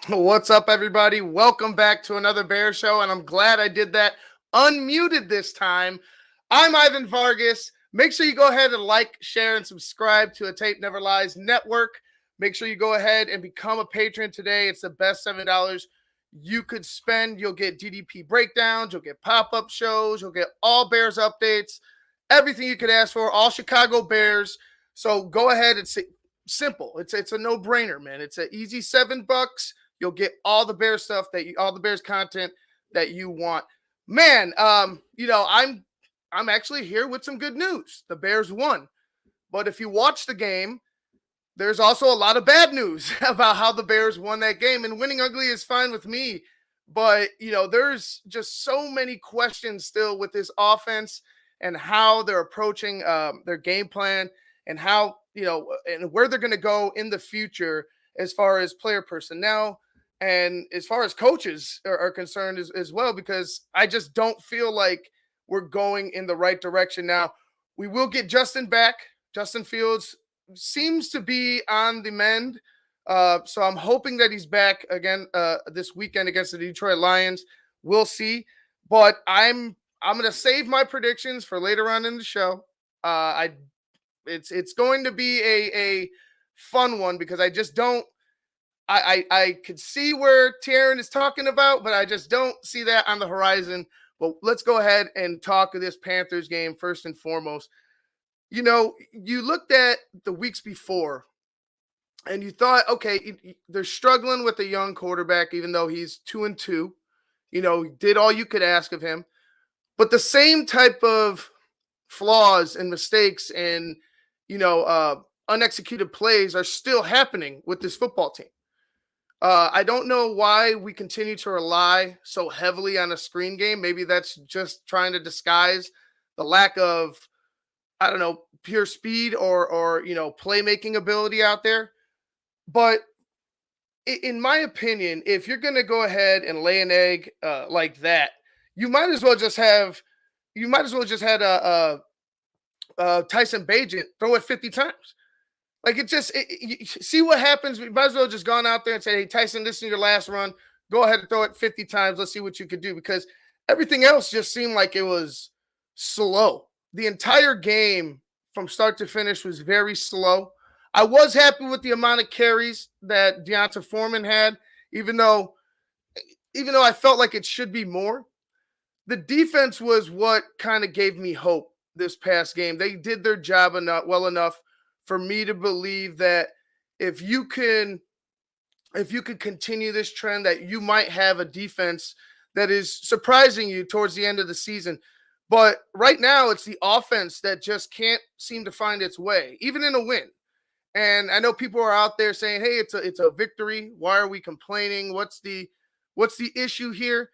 What's up, everybody? Welcome back to another Bear Show, and I'm glad I did that unmuted this time. I'm Ivan Vargas. Make sure you go ahead and like, share, and subscribe to a Tape Never Lies network. Make sure you go ahead and become a patron today. It's the best $7 you could spend. You'll get DDP breakdowns, you'll get pop-up shows, you'll get all Bears updates, everything you could ask for, all Chicago Bears. So go ahead. It's simple. It's a no-brainer, man. It's an easy $7. You'll get all the Bears stuff all the Bears content that you want. Man, I'm actually here with some good news. The Bears won. But if you watch the game, there's also a lot of bad news about how the Bears won that game. And winning ugly is fine with me. But, there's just so many questions still with this offense and how they're approaching their game plan and how, and where they're going to go in the future as far as player personnel and as far as coaches are concerned as well, because I just don't feel like we're going in the right direction. Now, we will get Justin back. Justin Fields seems to be on the mend. So I'm hoping that he's back again this weekend against the Detroit Lions. We'll see. But I'm going to save my predictions for later on in the show. It's going to be a fun one because I just don't. I could see where Taryn is talking about, but I just don't see that on the horizon. But let's go ahead and talk of this Panthers game first and foremost. You looked at the weeks before and you thought, okay, they're struggling with a young quarterback, even though he's 2-2. Did all you could ask of him. But the same type of flaws and mistakes and, unexecuted plays are still happening with this football team. I don't know why we continue to rely so heavily on a screen game. Maybe that's just trying to disguise the lack of, I don't know, pure speed or playmaking ability out there. But in my opinion, if you're going to go ahead and lay an egg like that, you might as well just had Tyson Bagent throw it 50 times. Like you see what happens. We might as well just gone out there and say, hey, Tyson, this is your last run. Go ahead and throw it 50 times. Let's see what you could do, because everything else just seemed like it was slow. The entire game from start to finish was very slow. I was happy with the amount of carries that Donta Foreman had, even though I felt like it should be more. The defense was what kind of gave me hope this past game. They did their job well enough for me to believe that if you could continue this trend, that you might have a defense that is surprising you towards the end of the season. But right now, it's the offense that just can't seem to find its way, even in a win. And I know people are out there saying, hey, it's a victory. Why are we complaining? What's the issue here?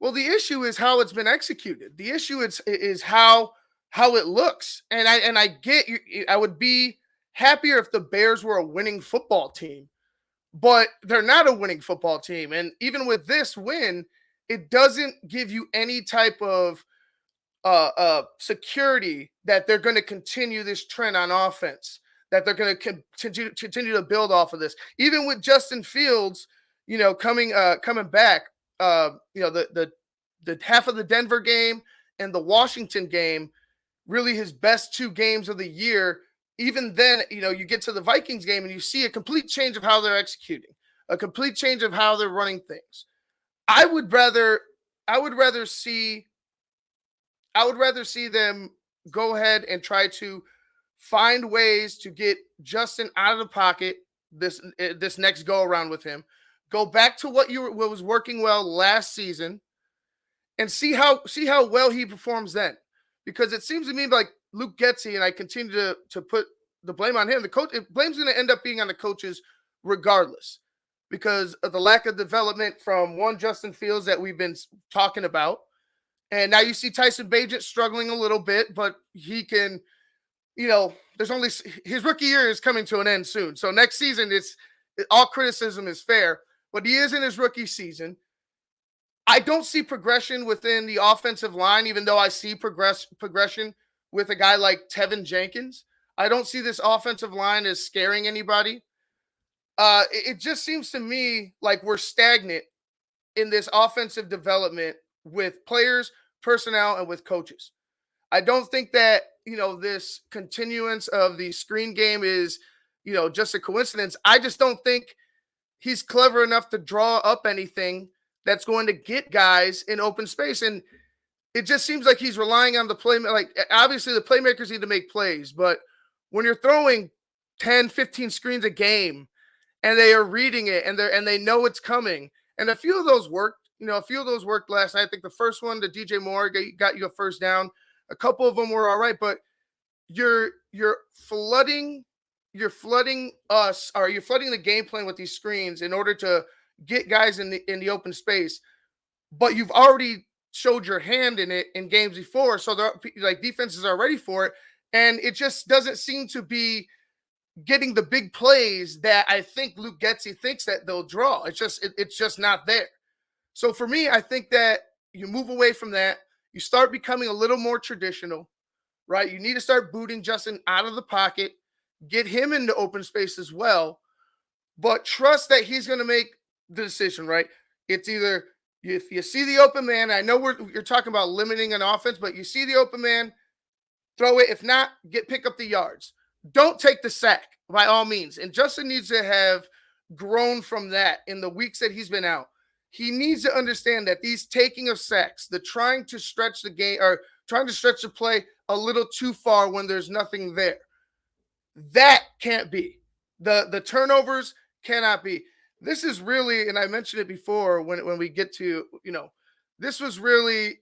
Well, the issue is how it's been executed. The issue is how it looks. And I get you. I would be happier if the Bears were a winning football team, but they're not a winning football team. And even with this win, it doesn't give you any type of security that they're going to continue this trend on offense, that they're going to continue to build off of this. Even with Justin Fields, coming back, the half of the Denver game and the Washington game, really his best two games of the year. Even then, you get to the Vikings game and you see a complete change of how they're executing, a complete change of how they're running things. I would rather see them go ahead and try to find ways to get Justin out of the pocket this next go around with him. Go back to what was working well last season and see how well he performs then. Because it seems to me like Luke Getsy, and I continue to put the blame on him. The blame's going to end up being on the coaches regardless, because of the lack of development from one Justin Fields that we've been talking about. And now you see Tyson Bagent struggling a little bit, but he can, there's only his rookie year is coming to an end soon. So next season, all criticism is fair, but he is in his rookie season. I don't see progression within the offensive line, even though I see progression with a guy like Tevin Jenkins. I don't see this offensive line as scaring anybody. it just seems to me like we're stagnant in this offensive development with players, personnel, and with coaches. I don't think that, this continuance of the screen game is, just a coincidence. I just don't think he's clever enough to draw up anything that's going to get guys in open space. And it just seems like he's relying on the play. Like, obviously the playmakers need to make plays, but when you're throwing 10, 15 screens a game and they are reading it and they know it's coming, and a few of those worked, a few of those worked last night. I think the first one to DJ Moore got you a first down. A couple of them were all right, but you're flooding us, or you're flooding the game plan with these screens in order to get guys in the open space. But you've already showed your hand in it in games before, so like defenses are ready for it, and it just doesn't seem to be getting the big plays that I think Luke Getsy thinks that they'll draw. It's just not there. So for me, I think that you move away from that. You start becoming a little more traditional, right? You need to start booting Justin out of the pocket, get him into open space as well, but trust that he's going to make the decision, right? It's either if you see the open man, I know you're talking about limiting an offense, but you see the open man, throw it. If not, pick up the yards. Don't take the sack by all means. And Justin needs to have grown from that in the weeks that he's been out. He needs to understand that these taking of sacks, the trying to stretch the game or trying to stretch the play a little too far when there's nothing there, that can't be. The turnovers cannot be. This is really, and I mentioned it before when we get to, this was really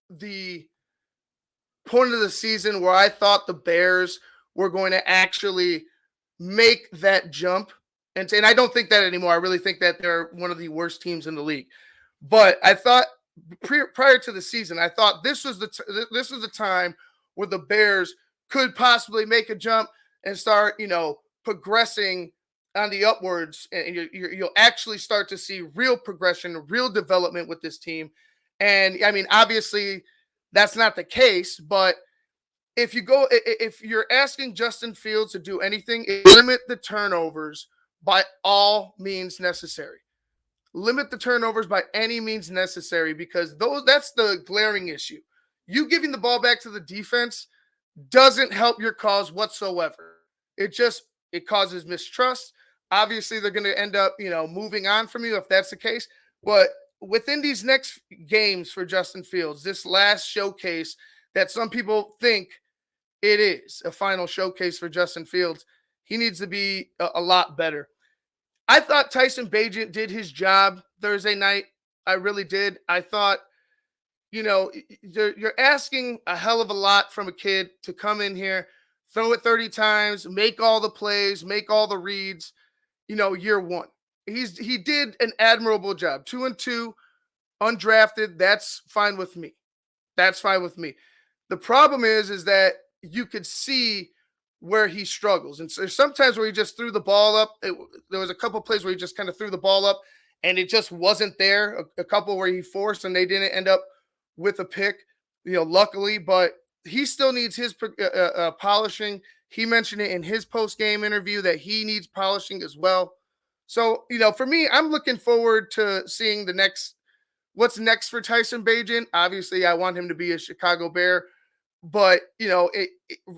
the point of the season where I thought the Bears were going to actually make that jump. And I don't think that anymore. I really think that they're one of the worst teams in the league. But I thought prior to the season, I thought this was the time where the Bears could possibly make a jump and start, progressing on the upwards, and you'll actually start to see real progression, real development with this team. And I mean, obviously, that's not the case. But if you're asking Justin Fields to do anything, limit the turnovers by all means necessary. Limit the turnovers by any means necessary, because that's the glaring issue. You giving the ball back to the defense doesn't help your cause whatsoever. It causes mistrust. Obviously, they're going to end up, moving on from you if that's the case. But within these next games for Justin Fields, this last showcase that some people think it is a final showcase for Justin Fields, he needs to be a lot better. I thought Tyson Bagent did his job Thursday night. I really did. I thought, you're asking a hell of a lot from a kid to come in here, throw it 30 times, make all the plays, make all the reads, year one. He did an admirable job. 2-2, undrafted. That's fine with me. The problem is that you could see where he struggles. And so sometimes where he just threw the ball up. There was a couple of plays where he just kind of threw the ball up and it just wasn't there. A couple where he forced and they didn't end up with a pick, luckily. But he still needs his polishing. He mentioned it in his post-game interview that he needs polishing as well. So, for me, I'm looking forward to seeing what's next for Tyson Bagent. Obviously, I want him to be a Chicago Bear. But,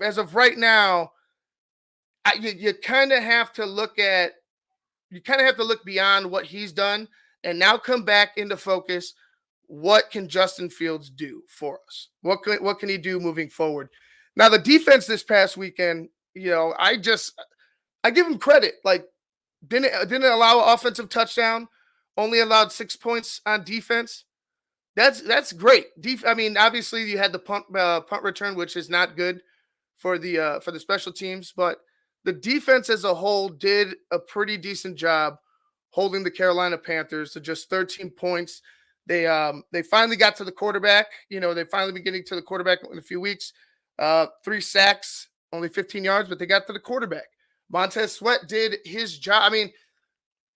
as of right now, you kind of have to look beyond what he's done and now come back into focus. What can Justin Fields do for us? What can he do moving forward? Now, the defense this past weekend, I give him credit. Like, didn't allow an offensive touchdown, only allowed 6 points on defense. That's great. I mean, obviously you had the punt return, which is not good for the special teams, but the defense as a whole did a pretty decent job holding the Carolina Panthers to just 13 points. They finally got to the quarterback. They've finally been getting to the quarterback in a few weeks. 3 sacks, only 15 yards, but they got to the quarterback. Montez Sweat did his job. I mean,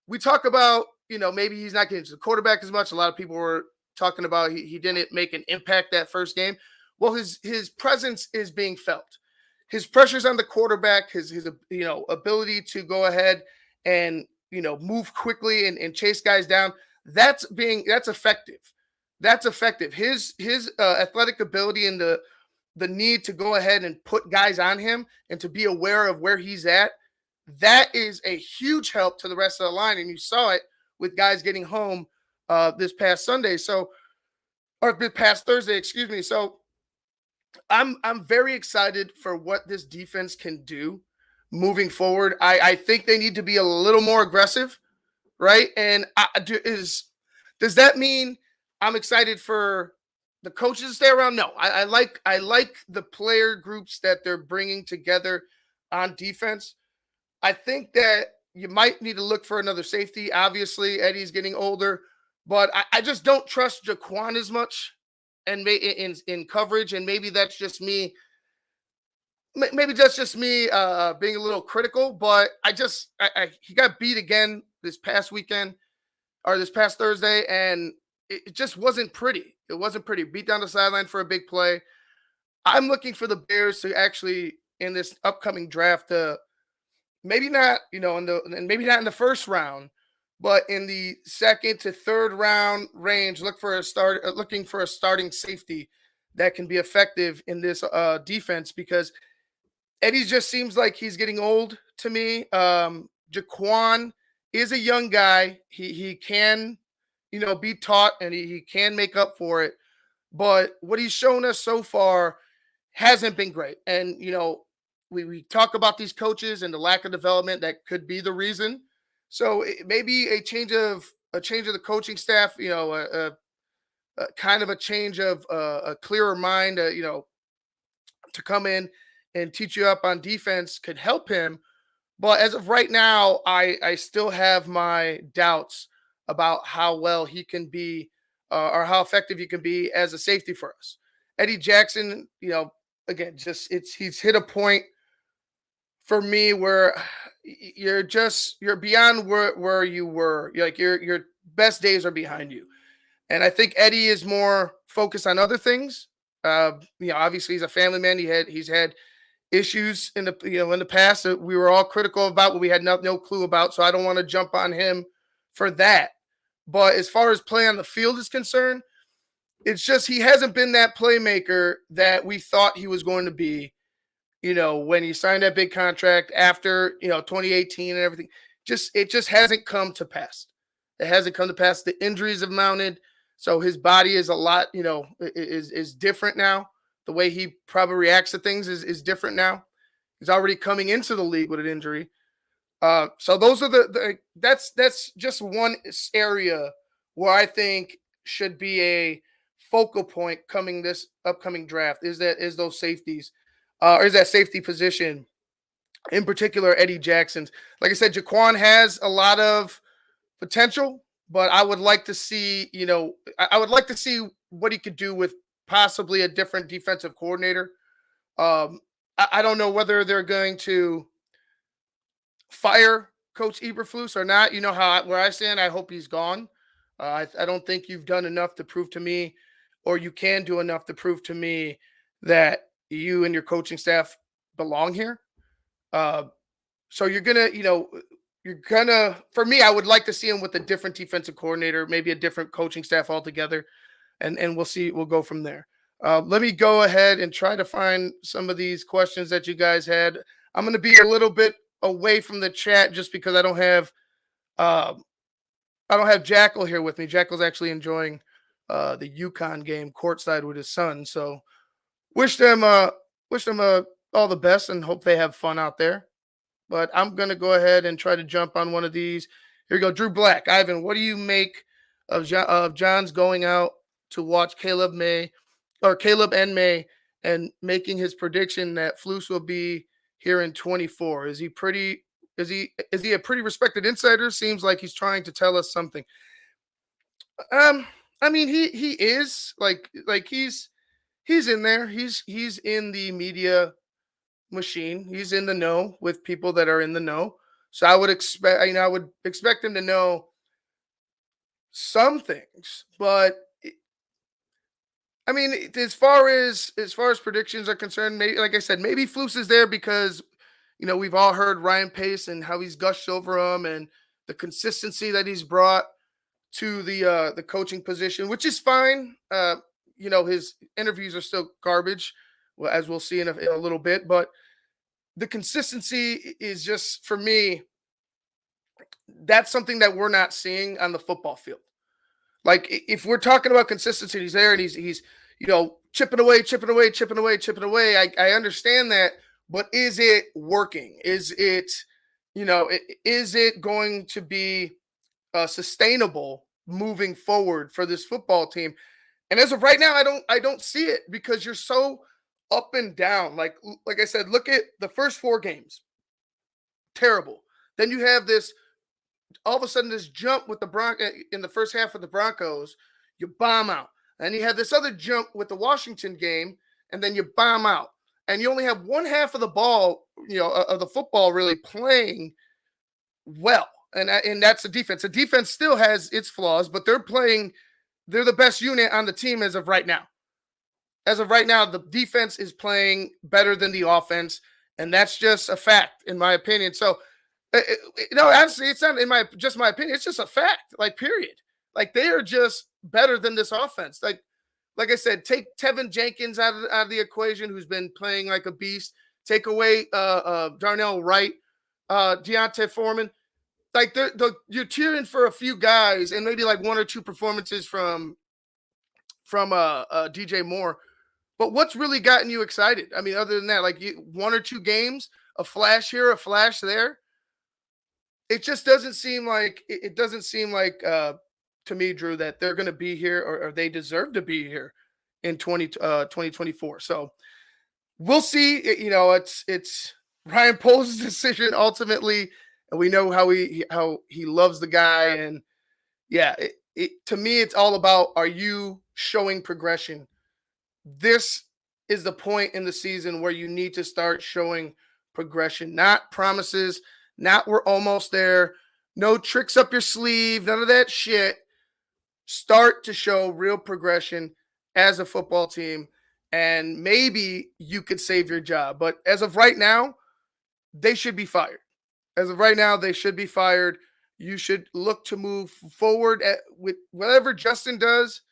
we talk about, maybe he's not getting to the quarterback as much. A lot of people were talking about he didn't make an impact that first game. Well, his presence is being felt. His pressure's on the quarterback, his ability to go ahead and move quickly and chase guys down. That's effective. That's effective. His athletic ability and the need to go ahead and put guys on him and to be aware of where he's at, that is a huge help to the rest of the line. And you saw it with guys getting home this past Sunday. So, or this past Thursday, excuse me. So I'm very excited for what this defense can do moving forward. I think they need to be a little more aggressive, right? And does that mean I'm excited for the coaches to stay around? No, I like the player groups that they're bringing together on defense. I think that you might need to look for another safety. Obviously, Eddie's getting older, but I just don't trust Jaquan as much and in coverage. And maybe that's just me. Maybe that's just me being a little critical. But he got beat again this past weekend or this past Thursday, and it just wasn't pretty. It wasn't pretty. Beat down the sideline for a big play. I'm looking for the Bears to actually in this upcoming draft to maybe not, and maybe not in the first round, but in the second to third round range, looking for a starting safety that can be effective in this defense because Eddie just seems like he's getting old to me. Jaquan is a young guy. He can, be taught and he can make up for it. But what he's shown us so far hasn't been great. And we talk about these coaches and the lack of development that could be the reason. So maybe a change of the coaching staff, a kind of a change of a clearer mind, to come in and teach you up on defense could help him. But as of right now, I still have my doubts about how well he can be or how effective he can be as a safety for us. Eddie Jackson, again, he's hit a point for me where you're beyond where you were. Like your best days are behind you. And I think Eddie is more focused on other things. Obviously he's a family man. He's had issues in the past that we were all critical about, but we had no clue about. So I don't want to jump on him for that. But as far as play on the field is concerned, it's just he hasn't been that playmaker that we thought he was going to be. When he signed that big contract after 2018 and everything, it just hasn't come to pass. It hasn't come to pass. The injuries have mounted, so his body is a lot, is different now. The way he probably reacts to things is different now. He's already coming into the league with an injury. So those are that's just one area where I think should be a focal point coming this upcoming draft is those safeties, or is that safety position in particular Eddie Jackson's. Like I said, Jaquan has a lot of potential, but I would like to see, I would like to see what he could do with possibly a different defensive coordinator. I don't know whether they're going to fire Coach Eberflus or not. You know where I stand. I hope he's gone. I don't think you've done enough to prove to me, or you can do enough to prove to me that you and your coaching staff belong here. So for me, I would like to see him with a different defensive coordinator, maybe a different coaching staff altogether, and we'll see. We'll go from there. Let me go ahead and try to find some of these questions that you guys had. I'm going to be a little bit away from the chat just because I don't have Jackal here with me. Jackal's actually enjoying the UConn game courtside with his son. So wish them all the best and hope they have fun out there. But I'm going to go ahead and try to jump on one of these. Here we go. Drew Black. Ivan, what do you make of John's going out to watch Caleb and May and making his prediction that Flus will be here in 24? Is he a pretty respected insider? Seems like he's trying to tell us something. I mean, he is like he's in there. He's in the media machine. He's in the know with people that are in the know. So I would expect him to know some things, but I mean, as far as predictions are concerned, maybe, like I said, maybe Flus is there because we've all heard Ryan Pace and how he's gushed over him and the consistency that he's brought to the coaching position, which is fine. His interviews are still garbage, well, as we'll see in a little bit. But the consistency is just, for me, that's something that we're not seeing on the football field. Like, if we're talking about consistency, he's there and he's chipping away, chipping away, chipping away, chipping away. I understand that, but is it working? Is it going to be sustainable moving forward for this football team? And as of right now, I don't see it, because you're so up and down. Like I said, look at the first 4 games, terrible. Then you have this, all of a sudden, this jump with the Broncos in the first half of the Broncos, you bomb out. And you have this other jump with the Washington game, and then you bomb out. And you only have one half of the ball, of the football really playing well. And that's the defense. The defense still has its flaws, but they're the best unit on the team as of right now. As of right now, the defense is playing better than the offense, and that's just a fact, in my opinion. So, honestly, it's not my opinion. It's just a fact, period. They are just better than this offense. Like I said, take Tevin Jenkins out of the equation, who's been playing like a beast. Take away Darnell Wright, Deontay Foreman. You're cheering for a few guys and maybe like 1 or 2 performances from DJ Moore. But what's really gotten you excited? I mean, other than that, 1 or 2 games, a flash here, a flash there. It just doesn't seem like to me, Drew, that they're going to be here or they deserve to be here in 2024. So we'll see. It's Ryan Poles' decision ultimately, and we know how he loves the guy. And yeah, to me, it's all about, are you showing progression? This is the point in the season where you need to start showing progression, not promises, not we're almost there, no tricks up your sleeve, none of that shit. Start to show real progression as a football team, and maybe you could save your job. But as of right now, they should be fired. As of right now, they should be fired. You should look to move forward with whatever Justin does.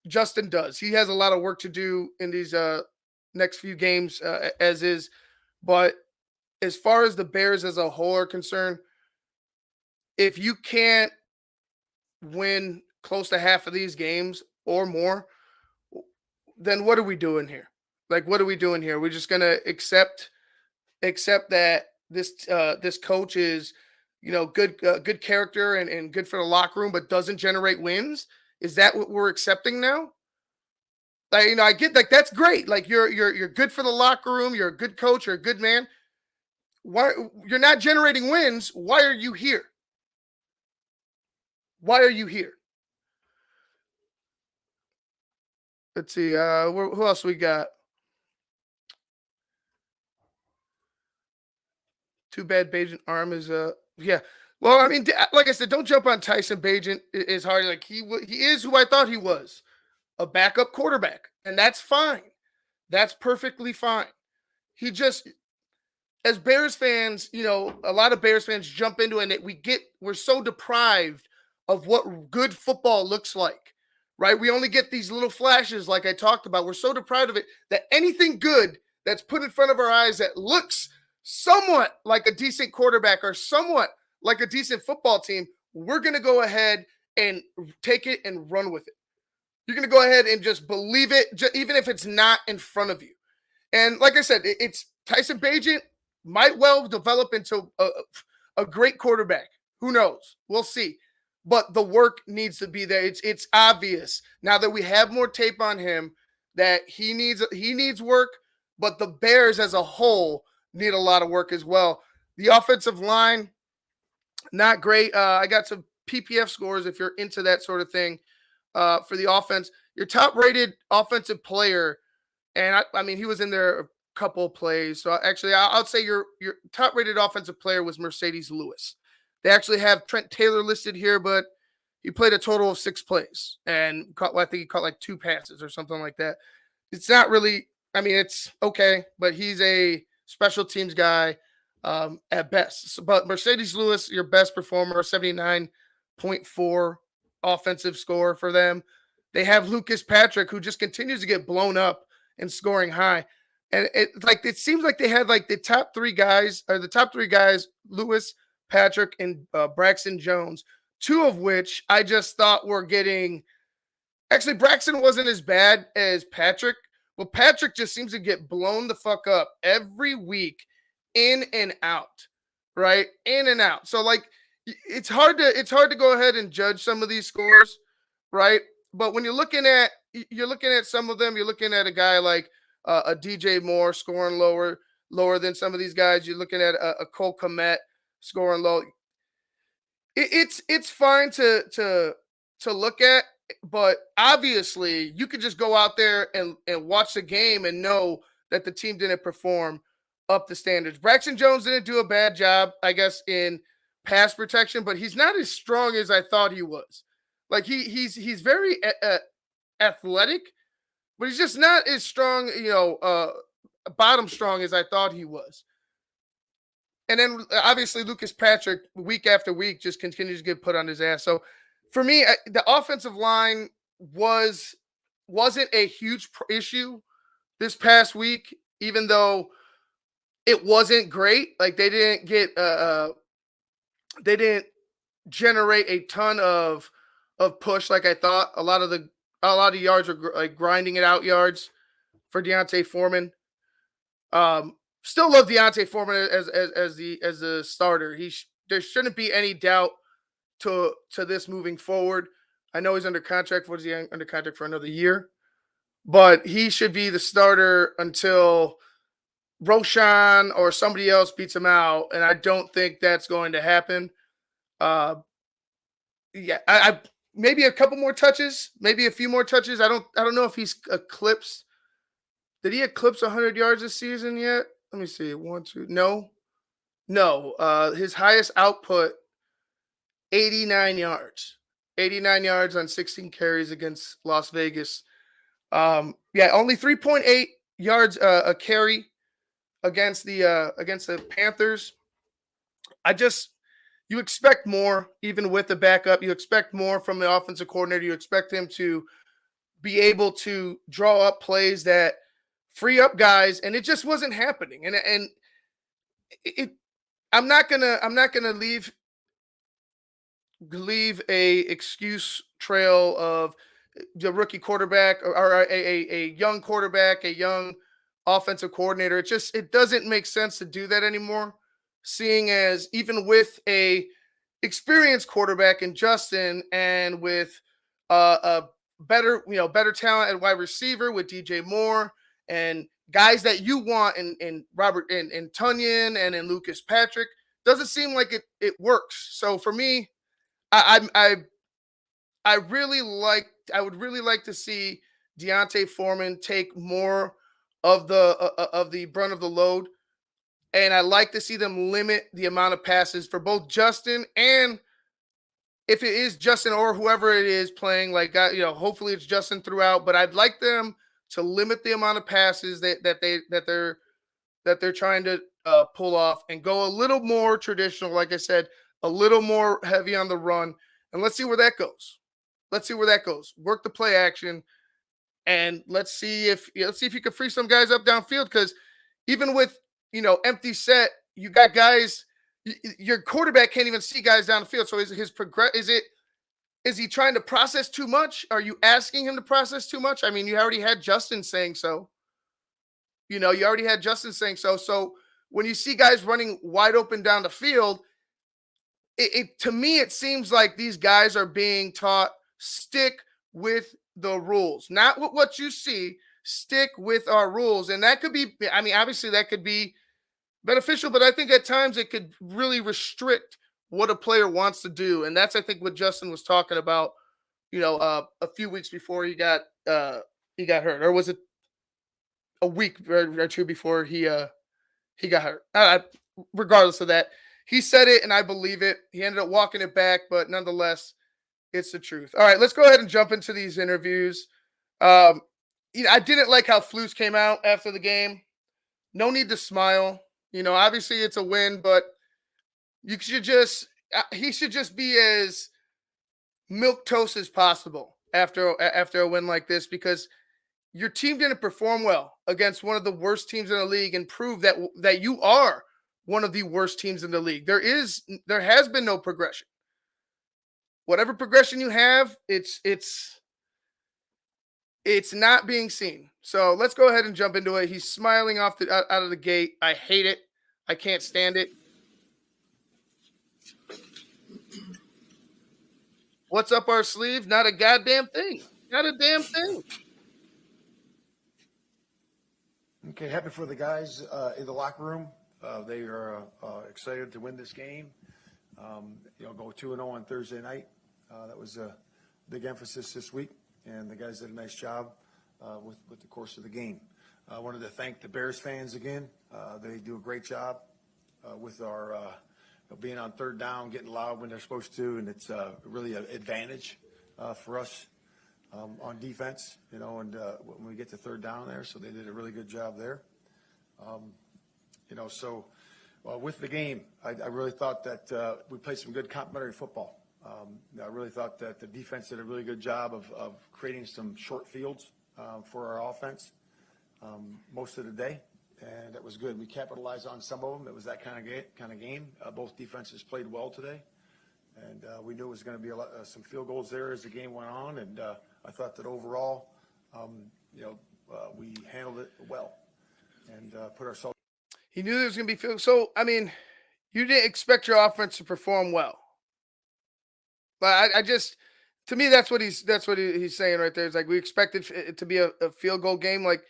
Justin does. He has a lot of work to do in these next few games, as is. But as far as the Bears as a whole are concerned, if you can't win close to half of these games or more, then what are we doing here? What are we doing here? We're just gonna accept that this coach is, good character and good for the locker room, but doesn't generate wins. Is that what we're accepting now? I get that's great. You're good for the locker room. You're a good coach. You're a good man. Why you're not generating wins? Why are you here? Why are you here? Let's see. Who else we got? Too bad Bagent arm is yeah. Well, I mean, like I said, don't jump on Tyson Bagent. Is hard. He is who I thought he was, a backup quarterback, and that's fine. That's perfectly fine. He just, as Bears fans, a lot of Bears fans jump into it, and we're so deprived of what good football looks like, right? We only get these little flashes, like I talked about. We're so deprived of it that anything good that's put in front of our eyes that looks somewhat like a decent quarterback or somewhat like a decent football team, we're going to go ahead and take it and run with it. You're going to go ahead and just believe it, even if it's not in front of you. And like I said, it's Tyson Bagent might well develop into a great quarterback. Who knows? We'll see. But the work needs to be there. It's obvious now that we have more tape on him that he needs work, but the Bears as a whole need a lot of work as well. The offensive line, not great. I got some PPF scores if you're into that sort of thing for the offense. Your top-rated offensive player, and I mean, he was in there a couple of plays. So actually, I'll say your top-rated offensive player was Mercedes Lewis. They actually have Trent Taylor listed here, but he played a total of 6 plays and I think he caught like 2 passes or something like that. It's not really, I mean, it's okay, but he's a special teams guy. at best. But Mercedes Lewis, your best performer, 79.4 offensive score for them. They have Lucas Patrick, who just continues to get blown up and scoring high. And it seems like they had like the top three guys, Lewis, Patrick, and Braxton Jones, two of which I just thought were getting. Actually, Braxton wasn't as bad as Patrick. Well, Patrick just seems to get blown the fuck up every week, in and out, right? In and out. So like, it's hard to go ahead and judge some of these scores, right? But when you're looking at some of them, you're looking at a guy like a DJ Moore scoring lower than some of these guys. You're looking at a Cole Kmet scoring low. It's fine to look at, but obviously you could just go out there and watch the game and know that the team didn't perform up the standards. Braxton Jones didn't do a bad job, I guess, in pass protection, but he's not as strong as I thought he was. Like he's very athletic, but he's just not as strong, bottom strong as I thought he was. And then obviously Lucas Patrick, week after week, just continues to get put on his ass. So for me, the offensive line wasn't a huge issue this past week, even though it wasn't great. Like they didn't generate a ton of push like I thought. A lot of yards are like grinding it out yards for D'Onta Foreman. Still love D'Onta Foreman as the starter. There shouldn't be any doubt to this moving forward. I know he's under contract. What is he under contract for? Another year, but he should be the starter until Roshan or somebody else beats him out, and I don't think that's going to happen. I maybe a couple more touches, maybe a few more touches. I don't know if he's eclipsed. Did he eclipse 100 yards this season yet? Let me see. 1, 2. No. His highest output, 89 yards. 89 yards on 16 carries against Las Vegas. Only 3.8 yards a carry against the Panthers. You expect more, even with the backup. You expect more from the offensive coordinator. You expect him to be able to draw up plays that free up guys, and it just wasn't happening. And I'm not gonna leave a excuse trail of the rookie quarterback or a young quarterback, a young offensive coordinator. It doesn't make sense to do that anymore, seeing as even with a experienced quarterback in Justin and with a better talent at wide receiver with DJ Moore and guys that you want in Robert and Tunyon and in Lucas Patrick, doesn't seem like it works. So for me, I would really like to see D'Onta Foreman take more of the brunt of the load, and I like to see them limit the amount of passes for both Justin and if it is Justin or whoever it is playing. Like hopefully it's Justin throughout, but I'd like them to limit the amount of passes that they're trying to pull off and go a little more traditional. Like I said, a little more heavy on the run, and let's see where that goes. Work the play action, and let's see if you can free some guys up downfield. Because even with empty set, you got guys. Your quarterback can't even see guys down the field. So is he trying to process too much? Are you asking him to process too much? I mean, you already had Justin saying so. So when you see guys running wide open down the field, to me, it seems like these guys are being taught, stick with the rules, not what you see, stick with our rules. And that could be, obviously that could be beneficial, but I think at times it could really restrict what a player wants to do. And that's, I think, what Justin was talking about, a few weeks before he got hurt, or was it a week or two before he got hurt? Regardless of that, he said it, and I believe it. He ended up walking it back, but nonetheless, it's the truth. All right, let's go ahead and jump into these interviews. I didn't like how Flus came out after the game. No need to smile. Obviously it's a win, but he should just be as milk toast as possible after a win like this, because your team didn't perform well against one of the worst teams in the league and prove that you are one of the worst teams in the league. There has been no progression. Whatever progression you have, it's not being seen. So let's go ahead and jump into it. He's smiling out of the gate. I hate it. I can't stand it. What's up our sleeve? Not a goddamn thing. Not a damn thing. Okay, happy for the guys in the locker room. They are excited to win this game. Go 2-0 on Thursday night. That was a big emphasis this week, and the guys did a nice job with the course of the game. I wanted to thank the Bears fans again. They do a great job with our being on third down, getting loud when they're supposed to, and it's really an advantage for us on defense, and when we get to third down there. So they did a really good job there. With the game, I really thought that we played some good complementary football. I really thought that the defense did a really good job of creating some short fields for our offense most of the day, and that was good. We capitalized on some of them. It was that kind of game. Both defenses played well today, and we knew it was going to be some field goals there as the game went on, and I thought that overall, we handled it well and put ourselves. He knew there was going to be field. So, you didn't expect your offense to perform well. But to me, that's what he's saying right there. It's like we expected it to be a field goal game. Like,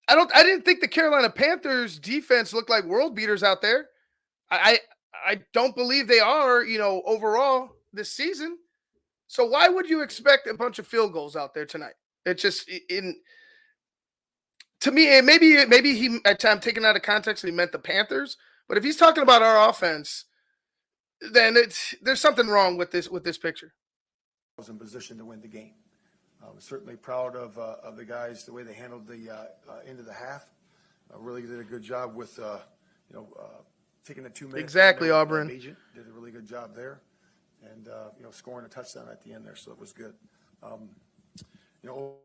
I didn't think the Carolina Panthers defense looked like world beaters out there. I don't believe they are, overall this season. So why would you expect a bunch of field goals out there tonight? It's just to me, maybe I'm taking out of context and he meant the Panthers. But if he's talking about our offense, then there's something wrong with this picture. I was in position to win the game. I was certainly proud of the guys, the way they handled the end of the half. Really did a good job with taking the 2 minutes. Exactly, Auburn. Agent did a really good job there, and scoring a touchdown at the end there, so it was good.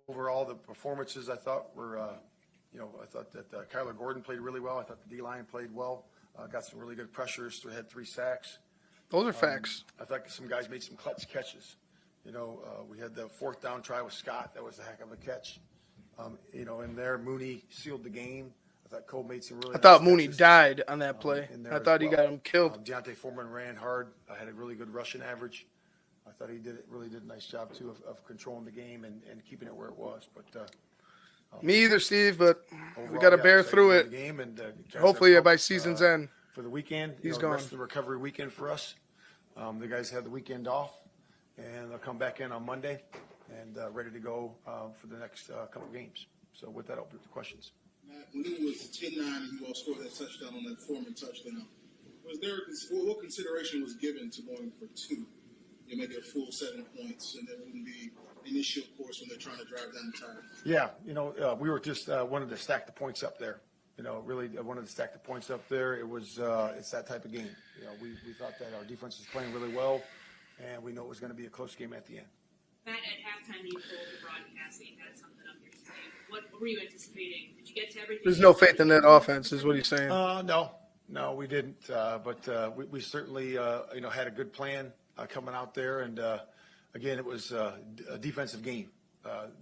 Overall the performances I thought were, I thought that Kyler Gordon played really well. I thought the D-line played well. Got some really good pressures. Had 3 sacks. Those are facts. I thought some guys made some clutch catches. We had the 4th down try with Scott. That was a heck of a catch. In there, Mooney sealed the game. I thought Cole made some really. I thought Mooney died on that play. I thought he got him killed. Deontay Foreman ran hard. Had a really good rushing average. I thought he really did a nice job too of controlling the game and keeping it where it was. But me either, Steve. But we got to bear through it. Game and hopefully by season's end. For the weekend, he's going. gone. The rest of the recovery weekend for us. The guys had the weekend off, and they'll come back in on Monday and ready to go for the next couple games. So with that, I'll open up the questions. Matt, when it was 10-9 and you all scored that touchdown on that Foreman touchdown, what consideration was given to going for 2? You make it a full 7 points, and that wouldn't be an issue, of course, when they're trying to drive down the time. Yeah, we were just wanted to stack the points up there. Really wanted to stack the points up there. It was it's that type of game. We thought that our defense was playing really well, and we know it was going to be a close game at the end. Matt, at halftime, you told the broadcast that you had something up your sleeve. What were you anticipating? Did you get to everything? There's no faith in that offense, is what he's saying. No, we didn't. But we certainly had a good plan coming out there, and again, it was a defensive game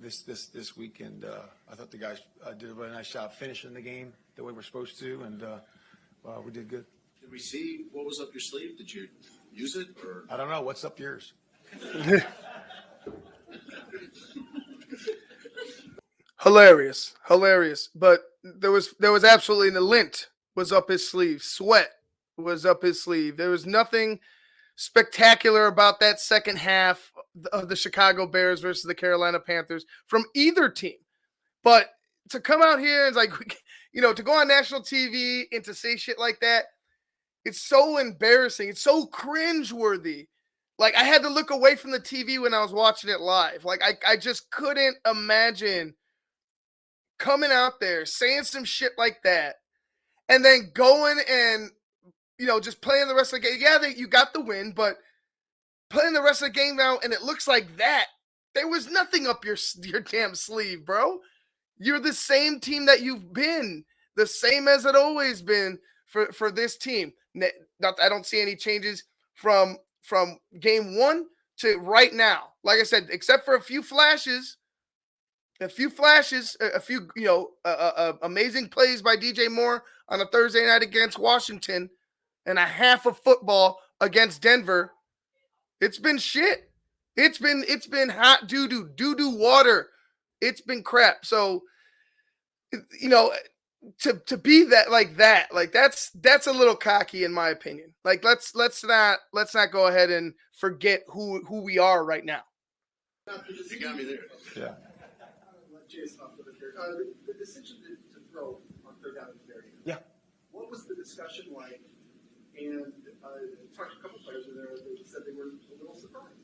this week, and I thought the guys did a really nice job finishing the game the way we're supposed to, and we did good. Did we see what was up your sleeve? Did you use it, or I don't know what's up yours. Hilarious. But there was absolutely the lint was up his sleeve. Sweat was up his sleeve. There was nothing spectacular about that second half of the Chicago Bears versus the Carolina Panthers from either team. But to come out here and to go on national TV and to say shit like that, it's so embarrassing. It's so cringeworthy. Like, I had to look away from the TV when I was watching it live. Like, I just couldn't imagine coming out there saying some shit like that and then going and, just playing the rest of the game. Yeah, you got the win, but playing the rest of the game now, and it looks like that. There was nothing up your damn sleeve, bro. You're the same team that you've been, the same as it always been for this team. I don't see any changes from game one to right now. Like I said, except for a few flashes, a few amazing plays by DJ Moore on a Thursday night against Washington, and a half of football against Denver. It's been shit. It's been hot doo-doo water. It's been crap. So, to be that's a little cocky in my opinion. Like let's not go ahead and forget who we are right now. You got me there. Yeah. Jason off of it here. The decision to throw on third down and carry. Yeah. What was the discussion like? And talked to a couple players in there that said they were a little surprised.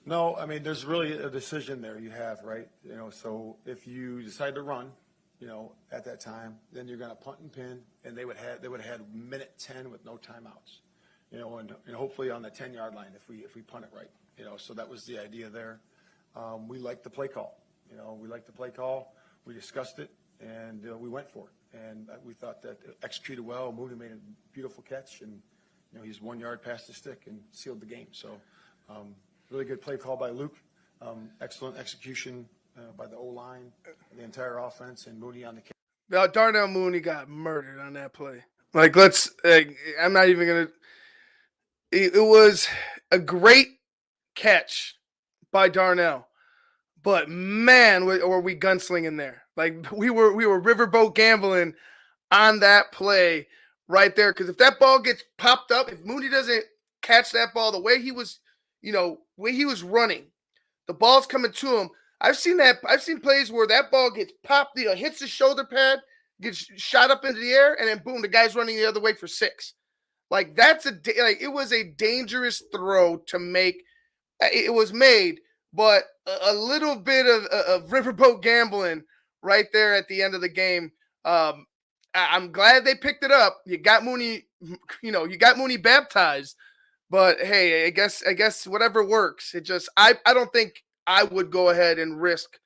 No, I mean, there's really a decision there you have, right? So if you decide to run, at that time, then you're going to punt and pin, and they would have had minute 10 with no timeouts, and hopefully on the 10-yard line if we punt it right, So that was the idea there. We liked the play call, we liked the play call. We discussed it, and we went for it, and we thought that executed well. Moody made a beautiful catch, and he's 1 yard past the stick and sealed the game. So really good play call by Luke. Excellent execution by the O-line, the entire offense, and Mooney on the catch. Now, Darnell Mooney got murdered on that play. I'm not even going to – it was a great catch by Darnell. But, man, were we gunslinging there. Like, we were riverboat gambling on that play right there. Because if that ball gets popped up, if Mooney doesn't catch that ball the way he was running, the ball's coming to him. I've seen plays where that ball gets popped, hits the shoulder pad, gets shot up into the air, and then boom, the guy's running the other way for 6. Like it was a dangerous throw to make. It was made, but a little bit of riverboat gambling right there at the end of the game. I'm glad they picked it up. You got Mooney, you got Mooney baptized. But hey, I guess whatever works. It just I don't think I would go ahead and risk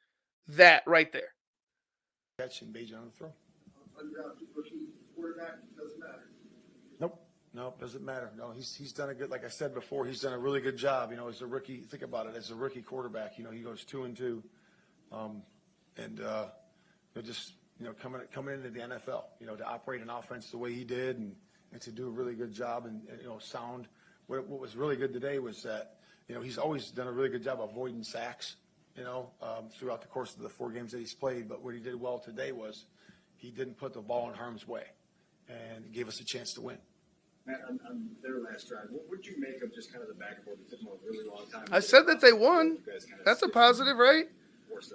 that right there. Catch and Beige on the throw. Undrafted rookie quarterback doesn't matter. Nope, doesn't matter. No, he's done a good. Like I said before, he's done a really good job. As a rookie, think about it. As a rookie quarterback, he goes 2-2, and just coming into the NFL, to operate an offense the way he did, and to do a really good job and sound. What was really good today was that, he's always done a really good job avoiding sacks, throughout the course of the 4 games that he's played. But what he did well today was he didn't put the ball in harm's way and gave us a chance to win. Matt, on their last drive, what would you make of just kind of the back and forth? It took them a really long time. I said that they won. That's a positive, right?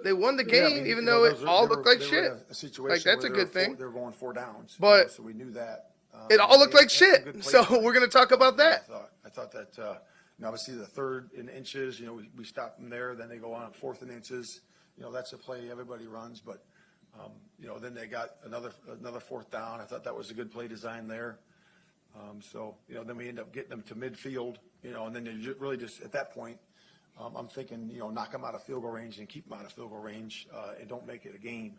They won the game, even though it all looked like shit. Like, that's a good thing. They're going 4 downs. But so we knew that. It all looked like shit. So we're going to talk about that. I thought that, obviously the 3rd in inches, we stopped them there. Then they go on 4th in inches. That's a play everybody runs. But, then they got another 4th down. I thought that was a good play design there. So, then we end up getting them to midfield, and then they really just at that point, I'm thinking, knock them out of field goal range and keep them out of field goal range and don't make it a game.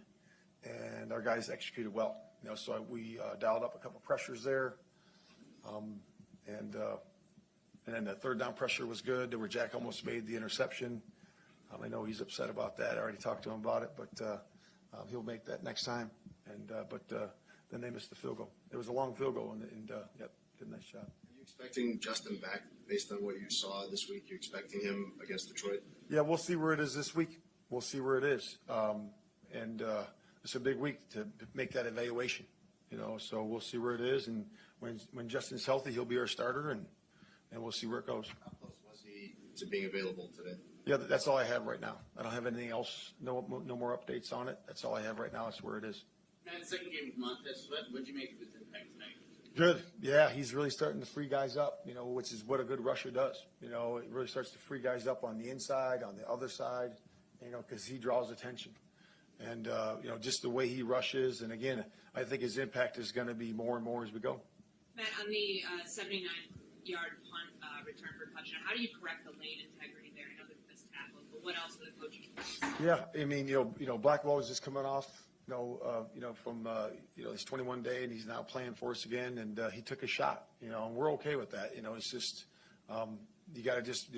And our guys executed well. So we dialed up a couple pressures there, and then the 3rd down pressure was good. Where Jack almost made the interception. I know he's upset about that. I already talked to him about it, but he'll make that next time. And but then they missed the field goal. It was a long field goal, and did a nice job. Are you expecting Justin back based on what you saw this week? You expecting him against Detroit? Yeah, we'll see where it is this week. We'll see where it is, and. It's a big week to make that evaluation, so we'll see where it is. And when Justin's healthy, he'll be our starter, and we'll see where it goes. How close was he to being available today? Yeah, that's all I have right now. I don't have anything else, no more updates on it. That's all I have right now. That's where it is. Matt, second game with Montez, what did you make of his impact tonight? Good. Yeah, he's really starting to free guys up, which is what a good rusher does. It really starts to free guys up on the inside, on the other side, because he draws attention. And, just the way he rushes. And again, I think his impact is going to be more and more as we go. Matt, on the 79-yard punt return for touchdown, how do you correct the lane integrity there? I know there's missed tackles, but what else are the coaching? Yeah, I mean, Blackwell is just coming off, from his 21 day, and he's now playing for us again, and he took a shot, and we're okay with that. It's just you got to just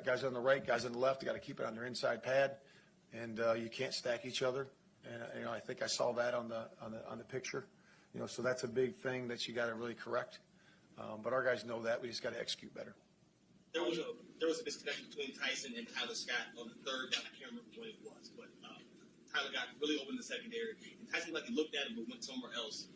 guys on the right, guys on the left, you got to keep it on their inside pad, and you can't stack each other. And I think I saw that on the picture, so that's a big thing that you got to really correct. But our guys know that we just got to execute better. There was a disconnection between Tyson and Tyler Scott on the third down. I can't remember what it was, but Tyler got really open in the secondary. And Tyson like he looked at him but went somewhere else.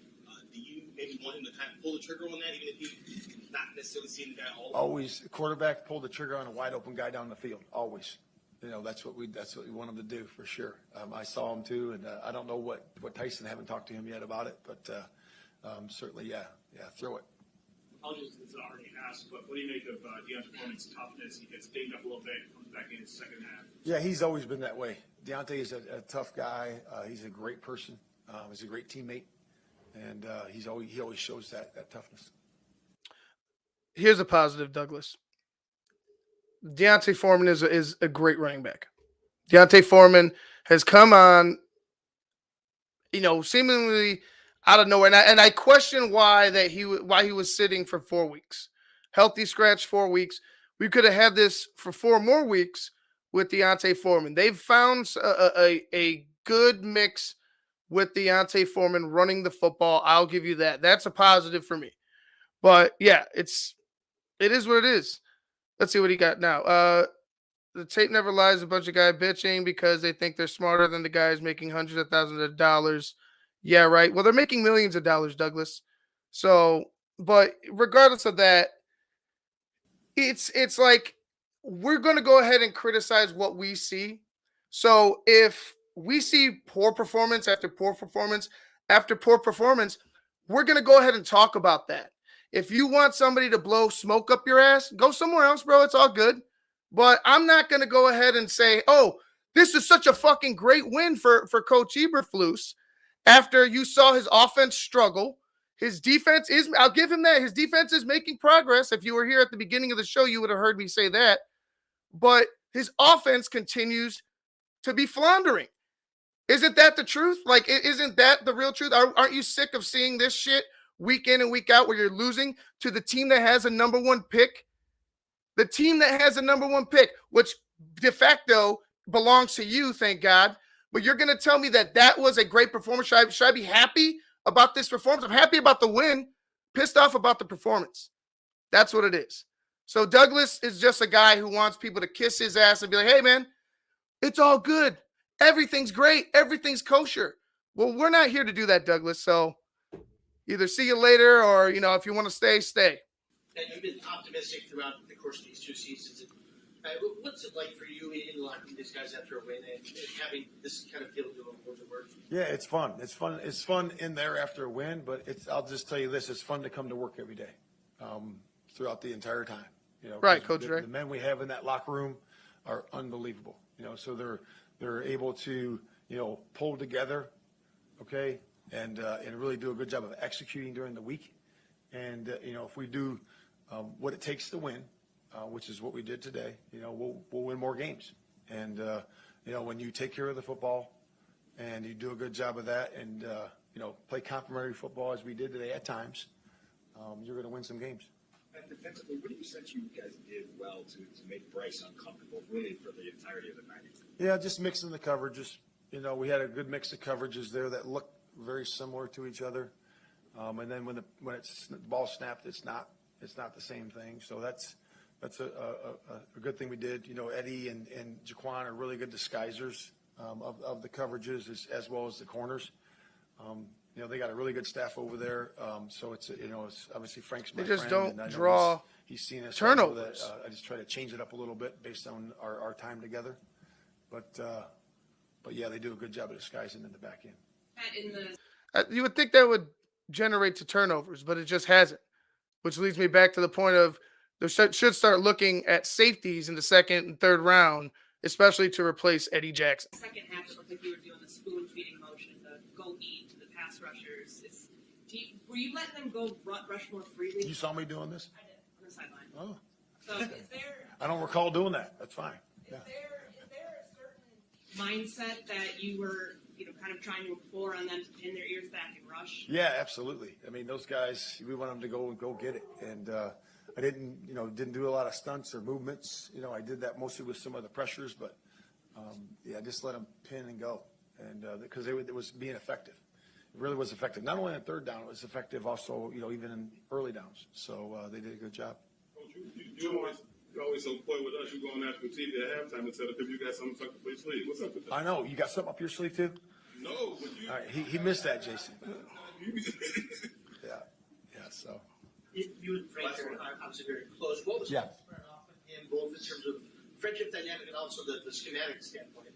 Do you maybe want him to kind of pull the trigger on that, even if he's not necessarily seeing the guy all? Always, quarterback pull the trigger on a wide open guy down the field. Always, that's what we want him to do for sure. I saw him too, and I don't know what Tyson. Haven't talked to him yet about it, but certainly, yeah, throw it. Apologies, this is already asked, but what do you make of Donta Foreman's toughness? He gets dinged up a little bit, comes back in his second half. Yeah, he's always been that way. Donta is a tough guy. He's a great person. He's a great teammate, and he always shows that toughness. Here's a positive, Douglas. D'Onta Foreman is a great running back. D'Onta Foreman has come on, seemingly out of nowhere, and I question why he was sitting for 4 weeks, healthy scratch 4 weeks. We could have had this for 4 more weeks with D'Onta Foreman. They've found a good mix with D'Onta Foreman running the football. I'll give you that. That's a positive for me. But yeah, it is what it is. Let's see what he got now. The tape never lies. A bunch of guys bitching because they think they're smarter than the guys making hundreds of thousands of dollars. Yeah, right. Well, they're making millions of dollars, Douglas. So, but regardless of that, it's like we're going to go ahead and criticize what we see. So if we see poor performance after poor performance after poor performance, we're going to go ahead and talk about that. If you want somebody to blow smoke up your ass, go somewhere else, bro. It's all good. But I'm not going to go ahead and say, oh, this is such a fucking great win for Coach Eberflus after you saw his offense struggle. His defense is, I'll give him that. His defense is making progress. If you were here at the beginning of the show, you would have heard me say that. But his offense continues to be floundering. Isn't that the truth? Like, isn't that the real truth? Aren't you sick of seeing this shit week in and week out where you're losing to the team that has a number one pick? The team that has a number one pick, which de facto belongs to you, thank God. But you're going to tell me that was a great performance. Should I be happy about this performance? I'm happy about the win, pissed off about the performance. That's what it is. So Douglas is just a guy who wants people to kiss his ass and be like, hey, man, it's all good. Everything's great. Everything's kosher. Well, we're not here to do that, Douglas. So either see you later or, if you want to stay, stay. And you've been optimistic throughout the course of these 2 seasons. What's it like for you in the locker room, these guys after a win and having this kind of feel to work? Yeah, it's fun. It's fun. It's fun in there after a win, but I'll just tell you this: it's fun to come to work every day, throughout the entire time. Right, Coach Ray. The men we have in that locker room are unbelievable. So they're able to pull together, okay, and really do a good job of executing during the week. And if we do what it takes to win, which is what we did today, we'll win more games. And when you take care of the football and you do a good job of that, and play complementary football as we did today at times, you're going to win some games. And defensively, what do you sense you guys did well to make Bryce uncomfortable really for the entirety of the night? Yeah, just mixing the coverages. We had a good mix of coverages there that looked very similar to each other. And then when the ball snapped, it's not the same thing. So that's a good thing we did. Eddie and Jaquan are really good disguisers of the coverages as well as the corners. They got a really good staff over there. So it's obviously Frank's my friend. They just don't draw he's seen us turnovers. I just try to change it up a little bit based on our time together. But yeah, they do a good job of disguising in the back end. You would think that would generate to turnovers, but it just hasn't, which leads me back to the point of they should start looking at safeties in the second and third round especially to replace Eddie Jackson. Second half, it looked like you were doing the spoon feeding motion, the go eat to the pass rushers. Were you letting them go rush more freely? You saw me doing this? I did, on the sideline. Oh. So is there I don't recall doing that. That's fine. Yeah. is there a certain mindset that you were, kind of trying to implore on them to pin their ears back and rush? Yeah, absolutely. I mean, those guys, we want them to go get it. And I didn't do a lot of stunts or movements. I did that mostly with some of the pressures, but just let them pin and go. And because it was being effective. It really was effective. Not only on third down, it was effective also, even in early downs. So they did a good job. Coach, you always so coy with us. You go on national TV at halftime and tell us if you got something up your sleeve. What's up with that? I know. You got something up your sleeve, too? No, but you. All right, he missed that, Jason. Yeah, so. You and Frank are obviously very close. What was squaring off with him, both in terms of friendship dynamic and also the schematic standpoint?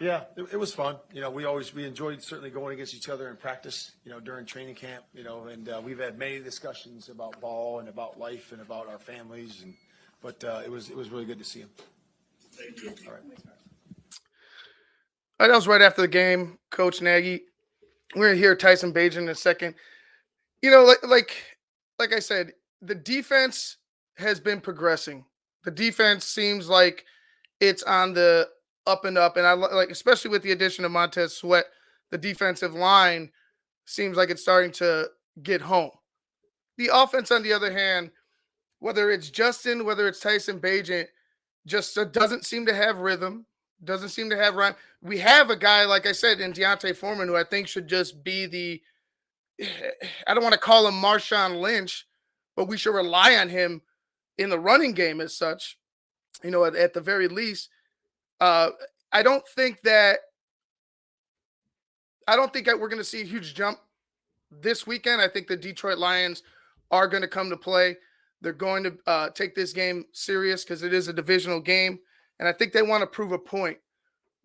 Yeah, it was fun. We enjoyed certainly going against each other in practice, during training camp, and we've had many discussions about ball and about life and about our families, but it was really good to see him. Thank you. All right. That was right after the game, Coach Nagy. We're going to hear Tyson Bagent in a second. Like I said, the defense has been progressing. The defense seems like it's on the up and up, and I like, especially with the addition of Montez Sweat, the defensive line seems like it's starting to get home. The offense, on the other hand, whether it's Justin, whether it's Tyson Bagent, just doesn't seem to have rhythm, doesn't seem to have rhyme. We have a guy, like I said, in Deontay Foreman, who I think should just be I don't want to call him Marshawn Lynch, but we should rely on him in the running game as such, at the very least. I don't think that we're going to see a huge jump this weekend. I think the Detroit Lions are going to come to play. They're going to take this game serious because it is a divisional game, and I think they want to prove a point.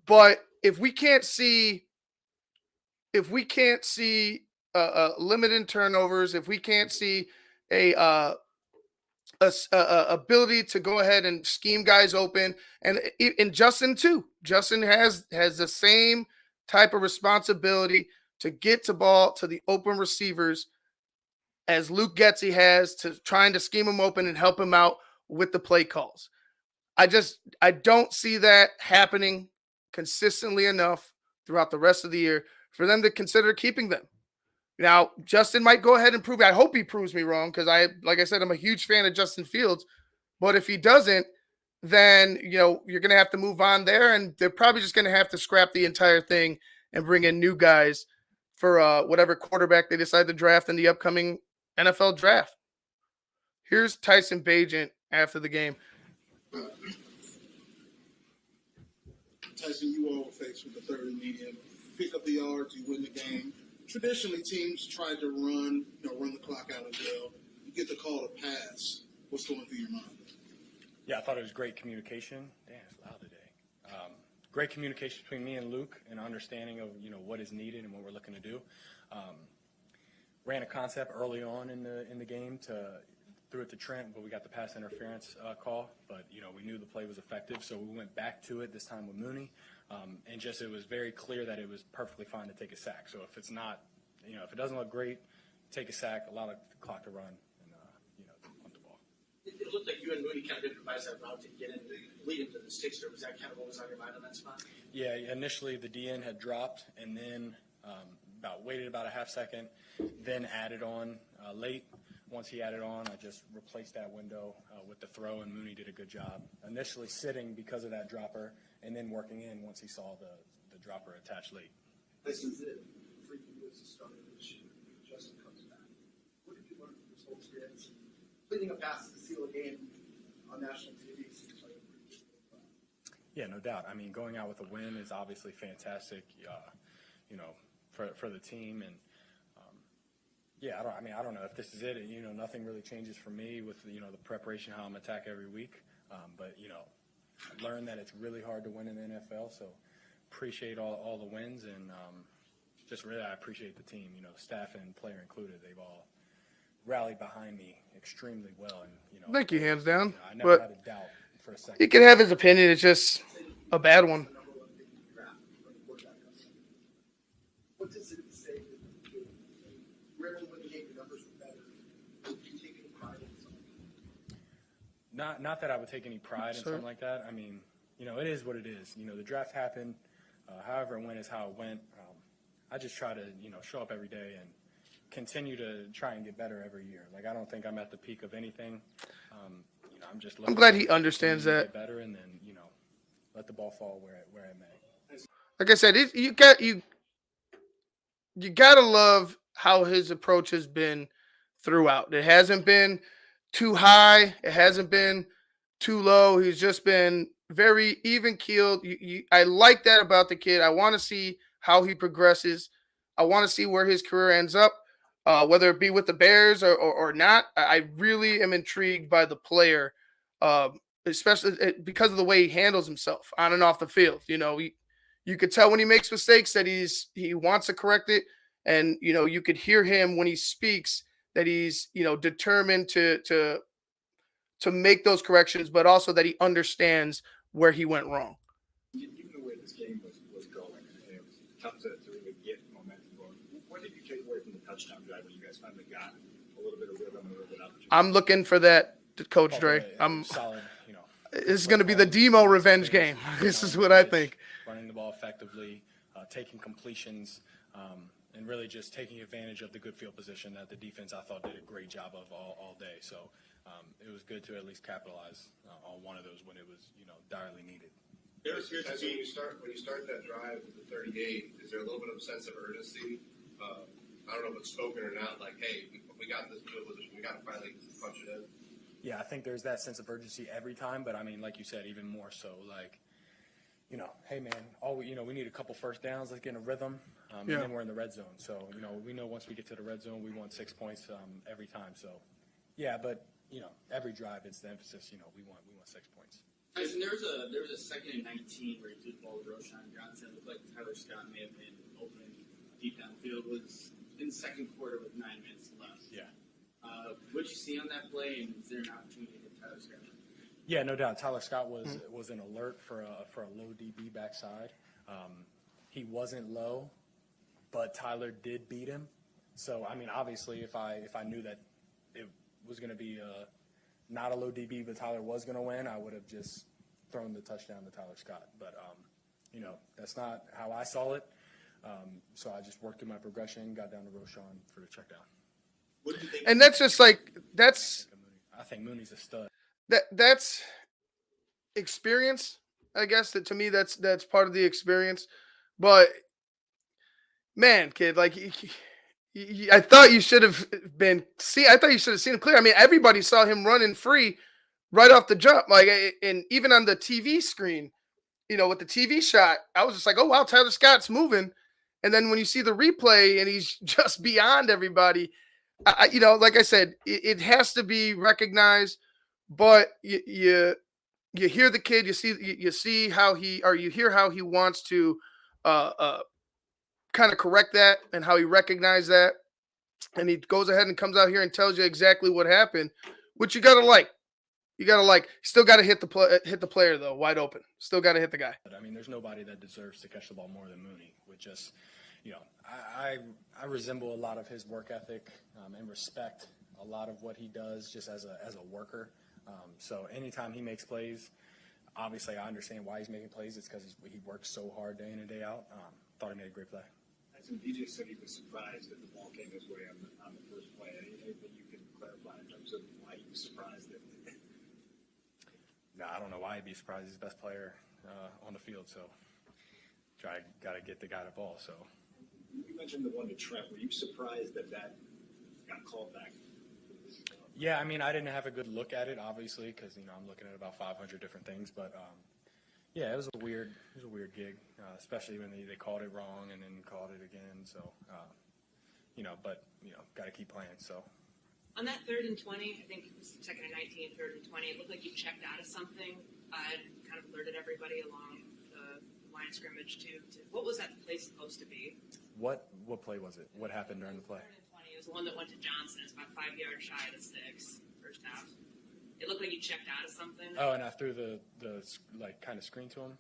But if we can't see limited turnovers, if we can't see a ability to go ahead and scheme guys open, and Justin too. Justin has the same type of responsibility to get to ball to the open receivers as Luke Getsy has to trying to scheme him open and help him out with the play calls. I don't see that happening consistently enough throughout the rest of the year for them to consider keeping them. Now, Justin might go ahead and prove it. I hope he proves me wrong because like I said, I'm a huge fan of Justin Fields. But if he doesn't, then, you're going to have to move on there, and they're probably just going to have to scrap the entire thing and bring in new guys for whatever quarterback they decide to draft in the upcoming NFL draft. Here's Tyson Bagent after the game. Tyson, you all were faced with the third and medium. Pick up the yards, you win the game. Traditionally, teams try to run the clock out as well. You get the call to pass. What's going through your mind? Yeah, I thought it was great communication. Damn, it's loud today. Great communication between me and Luke and understanding of what is needed and what we're looking to do. Ran a concept early on in the game threw it to Trent, but we got the pass interference call. But we knew the play was effective, so we went back to it this time with Mooney. And just it was very clear that it was perfectly fine to take a sack. So if it's not, if it doesn't look great, take a sack, allow the clock to run, and punt the ball. It looked like you and Mooney kind of improvised that route to get in, lead into the sticks. Was that kind of what was on your mind on that spot? Yeah, initially the DN had dropped, and then waited about a half second, then added on late. Once he added on, I just replaced that window with the throw, and Mooney did a good job. Initially sitting because of that dropper, and then working in once he saw the dropper attached late. This is it. 3 years to start this year. Justin comes back. What did you learn from this whole experience? Leading a pass to seal a game on national TV seems like a pretty good Yeah, no doubt. I mean, going out with a win is obviously fantastic, for the team. And I don't know if this is it. Nothing really changes for me with the preparation, how I'm attack every week. But I learned that it's really hard to win in the NFL. So appreciate all the wins, and just really I appreciate the team. Staff and player included. They've all rallied behind me extremely well, and Thank you, hands down. I never but had a doubt for a second. he can have his opinion. It's just A bad one. The number one pick in the draft from the quarterback comes. What does it say that you're able to win the game, the numbers were better? Do you take any pride in something? Not that I would take any pride in Sir? something like that. I mean, it is what it is. The draft happened. However it went is how it went. I just try to, show up every day and continue to try and get better every year. Like, I don't think I'm at the peak of anything. I'm just looking. I'm glad he understands to that. get better and then, let the ball fall where it may. Like I said, you gotta love how his approach has been throughout. It hasn't been too high. It hasn't been too low. He's just been very even keeled. I like that about the kid. I want to see how he progresses. I want to see where his career ends up, whether it be with the Bears or not. I really am intrigued by the player, especially because of the way he handles himself on and off the field. You could tell when he makes mistakes that he wants to correct it, and you could hear him when he speaks that he's determined to make those corrections, but also that he understands where he went wrong. Given the way this game was going, and it was tough to really get momentum going, what did you take away from the touchdown drive when you guys finally got a little bit of rhythm, a little bit of I'm looking for that, Coach Dre. I'm solid. This is going to be the Demo revenge game. This is what I think. Running the ball effectively, taking completions, and really just taking advantage of the good field position that the defense, I thought, did a great job of all day. So it was good to at least capitalize on one of those when it was, direly needed. As when you start that drive with the 38, is there a little bit of a sense of urgency? I don't know if it's spoken or not. Like, hey, we got this field position. We got to finally punch it in. Yeah, I think there's that sense of urgency every time, but I mean, like you said, even more so. Like, hey man, we need a couple first downs. Let's get in a rhythm, and then we're in the red zone. So we know once we get to the red zone, we want 6 points every time. So yeah, but every drive it's the emphasis. We want 6 points. Tyson, there was a 2nd and 19 where he threw the ball to Roshan Johnson. It looked like Tyler Scott may have been open deep downfield. Was in the second quarter with 9 minutes left. Yeah. What did you see on that play, and is there an opportunity to hit Tyler Scott? Yeah, no doubt. Tyler Scott was an alert for a low DB backside. He wasn't low, but Tyler did beat him. So I mean, obviously, if I knew that it was going to be not a low DB, but Tyler was going to win, I would have just thrown the touchdown to Tyler Scott. But that's not how I saw it. So I just worked through my progression, got down to Roshan for the check down. What do you think? And that's just I think Mooney's a stud. That's experience. I guess that to me that's part of the experience. But man, kid, like I thought you should have I thought you should have seen him clear. I mean, everybody saw him running free right off the jump. Like, and even on the TV screen, with the TV shot, I was just like, oh wow, Tyler Scott's moving. And then when you see the replay and he's just beyond everybody, like I said, it has to be recognized. But you hear the kid, you see how you hear how he wants to kind of correct that and how he recognized that, and he goes ahead and comes out here and tells you exactly what happened, which you gotta like. Still gotta hit the player though, wide open. Still gotta hit the guy. I mean, there's nobody that deserves to catch the ball more than Mooney. With just, I resemble a lot of his work ethic and respect a lot of what he does just as a worker. So anytime he makes plays, obviously I understand why he's making plays. It's because he works so hard day in and day out. Thought he made a great play. DJ said he was surprised that the ball came his way on the first play. Anything you can clarify in terms of why he was surprised that? No, I don't know why he'd be surprised. He's the best player on the field, so got to get the guy the ball. So you mentioned the one to Trent. Were you surprised that got called back? Yeah, I mean, I didn't have a good look at it, obviously, because I'm looking at about 500 different things. But yeah, it was a weird gig, especially when they called it wrong and then called it again. So got to keep playing. So on that 3rd and 20, I think it was 2nd and 19, 3rd and 20. It looked like you checked out of something. I kind of alerted everybody along the line of scrimmage to what was that play supposed to be? What play was it? What happened during the play? 3rd and 20. It was the one that went to Johnson. It's about 5 yards shy of the 6, first half. It looked like you checked out of something. Oh, and I threw the kind of screen to him.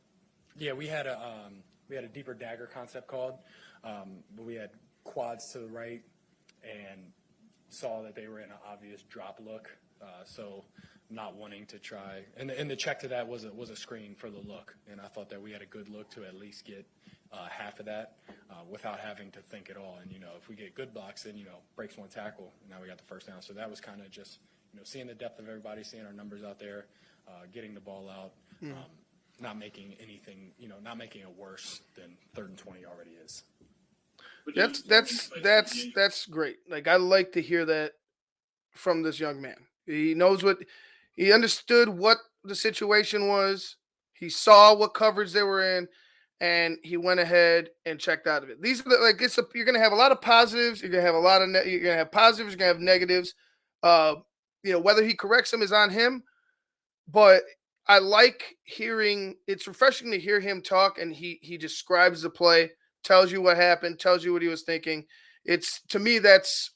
Yeah, we had a deeper dagger concept called, but we had quads to the right and saw that they were in an obvious drop look. So not wanting to try, and the check to that was a screen for the look, and I thought that we had a good look to at least get half of that without having to think at all. And if we get good blocks, then breaks one tackle, and now we got the first down. So that was kind of just seeing the depth of everybody, seeing our numbers out there, getting the ball out. Not making anything, not making it worse than 3rd and 20 already is. That's great. Like, I like to hear that from this young man. He understood what the situation was. He saw what coverage they were in, and he went ahead and checked out of it. These are you're going to have a lot of positives. You're going to have you're going to have positives. You're going to have negatives. Whether he corrects them is on him, but I like it's refreshing to hear him talk, and he describes the play, tells you what happened, tells you what he was thinking. To me that's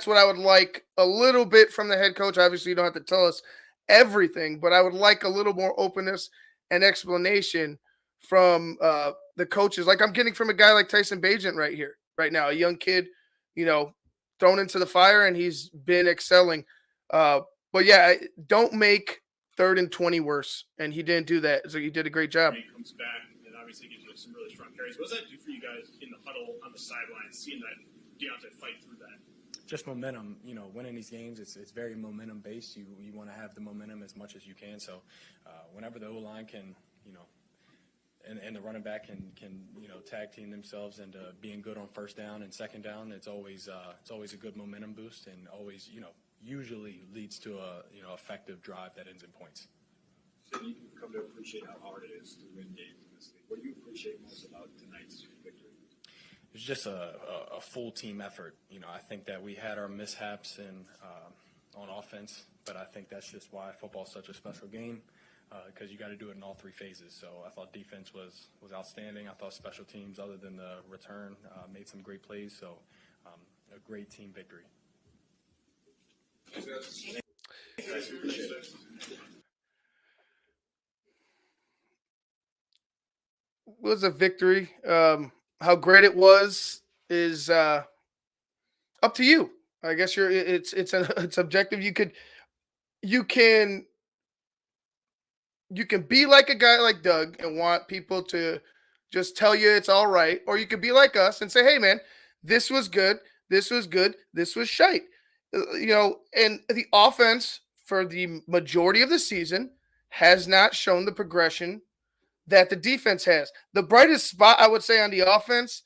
what I would like a little bit from the head coach. Obviously, you don't have to tell us everything, but I would like a little more openness and explanation from the coaches, like I'm getting from a guy like Tyson Bagent right now, a young kid, thrown into the fire, and he's been excelling. But yeah, don't make 3rd and 20 worse, and he didn't do that. So he did a great job. He comes back and obviously gives you some really strong carries. What does that do for you guys in the huddle on the sideline, seeing that Donta fight through that? Just momentum. Winning these games, it's very momentum based. You want to have the momentum as much as you can. So whenever the O-line can, and the running back can tag team themselves into being good on 1st down and 2nd down, it's always a good momentum boost, and always usually leads to a effective drive that ends in points. So you've come to appreciate how hard it is to win games in this league. What do you appreciate most about tonight's victory? It's just a full team effort. I think that we had our mishaps on offense, but I think that's just why football is such a special game, because you got to do it in all 3 phases. So I thought defense was outstanding. I thought special teams, other than the return, made some great plays. So a great team victory. Was a victory. How great it was is up to you. I guess it's objective. You can be like a guy like Doug and want people to just tell you it's all right, or you could be like us and say, "Hey, man, this was good. This was good. This was shite." And the offense for the majority of the season has not shown the progression that the defense has. The brightest spot, I would say, on the offense,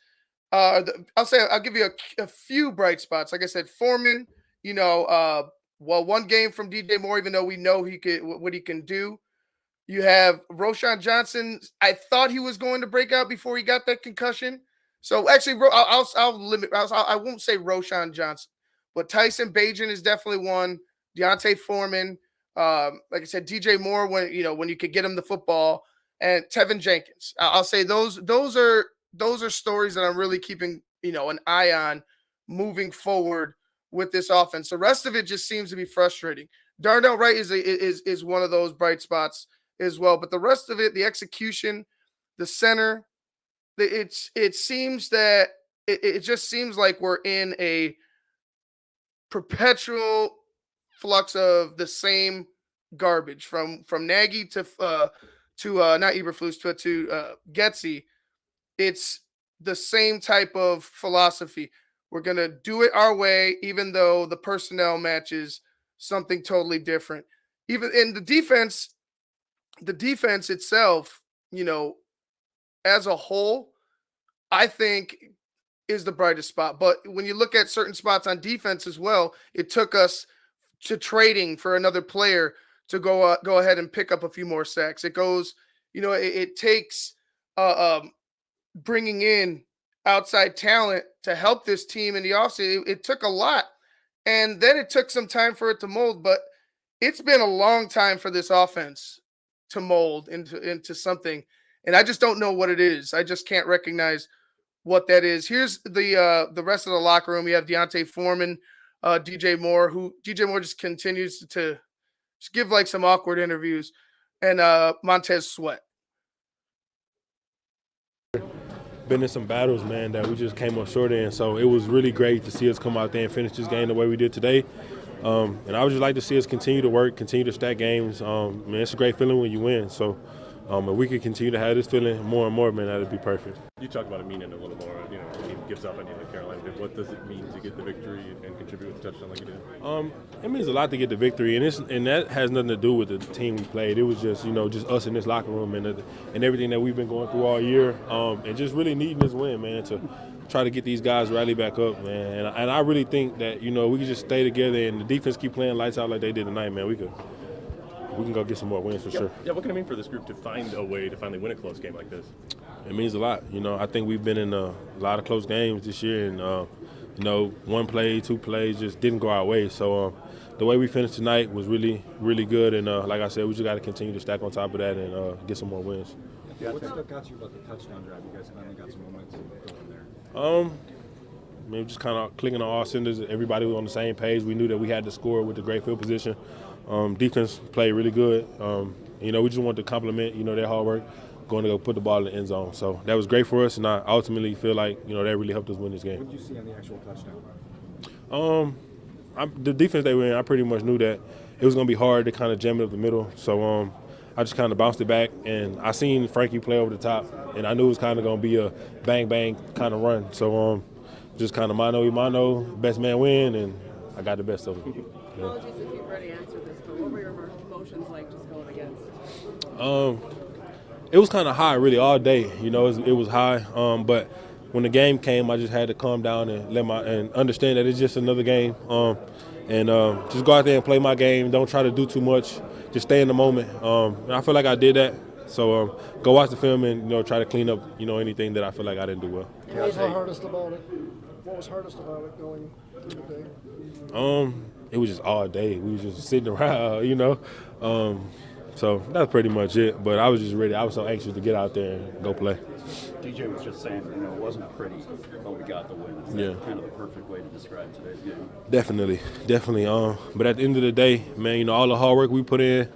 I'll give you a few bright spots. Like I said, Foreman, one game from DJ Moore, even though we know what he can do. You have Roschon Johnson. I thought he was going to break out before he got that concussion. So actually, I won't say Roschon Johnson, but Tyson Bagent is definitely one. D'Onta Foreman, like I said, DJ Moore when you could get him the football, and Tevin Jenkins. I'll say those are stories that I'm really keeping an eye on moving forward with this offense. The rest of it just seems to be frustrating. Darnell Wright is one of those bright spots as well, but the rest of it, the execution, the center, it just seems like we're in a perpetual flux of the same garbage from Nagy to not Eberflus to Getsy. It's the same type of philosophy. We're going to do it our way, even though the personnel matches something totally different. Even in the defense itself, as a whole, I think is the brightest spot. But when you look at certain spots on defense as well, it took us to trading for another player to go ahead and pick up a few more sacks. It goes, it takes bringing in outside talent to help this team in the offseason. It took a lot, and then it took some time for it to mold. But it's been a long time for this offense to mold into something, and I just don't know what it is. I just can't recognize what that is. Here's the rest of the locker room. We have D'Onta Foreman, DJ Moore just continues to just give like some awkward interviews, and Montez Sweat. been in some battles, man, that we just came up short in. So it was really great to see us come out there and finish this game the way we did today. And I would just like to see us continue to work, continue to stack games. Man, it's a great feeling when you win. So if we could continue to have this feeling more and more, man, that would be perfect. You talked about it meaning a little more, the team gives up on you like Carolina did. What does it mean to get the victory and contribute with a touchdown like you did? It means a lot to get the victory, and that has nothing to do with the team we played. It was just, just us in this locker room and everything that we've been going through all year, and just really needing this win, man, to try to get these guys rally back up, man. And I really think that, we can just stay together and the defense keep playing lights out like they did tonight, man. We can go get some more wins for sure. Yeah, what can it mean for this group to find a way to finally win a close game like this? It means a lot. I think we've been in a lot of close games this year, and one play, two plays just didn't go our way. So the way we finished tonight was really, really good. And like I said, we just got to continue to stack on top of that and get some more wins. Yeah, what stuck out to you about the touchdown drive? You guys finally got some momentum going there. Maybe just kind of clicking on all cylinders. Everybody was on the same page. We knew that we had to score with the great field position. Defense played really good. We just wanted to compliment, their hard work, going to go put the ball in the end zone. So that was great for us, and I ultimately feel like, that really helped us win this game. What did you see on the actual touchdown? The defense they were in, I pretty much knew that it was going to be hard to kind of jam it up the middle. So I just kind of bounced it back, and I seen Frankie play over the top, and I knew it was kind of going to be a bang-bang kind of run. So just kind of mano, best man win, and I got the best of it. Yeah. Apologies if you've already answered this, but what were your emotions like just going against? It was kind of high, really, all day. It was high. But when the game came, I just had to calm down and and understand that it's just another game. And just go out there and play my game. Don't try to do too much. Just stay in the moment. And I feel like I did that. So go watch the film and try to clean up anything that I feel like I didn't do well. What was hardest about it? What was hardest about it going through the day? It was just all day. We was just sitting around, So that's pretty much it. But I was just ready. I was so anxious to get out there and go play. DJ was just saying, it wasn't pretty, but we got the win. Is that kind of the perfect way to describe today's game? Definitely. But at the end of the day, man, all the hard work we put in,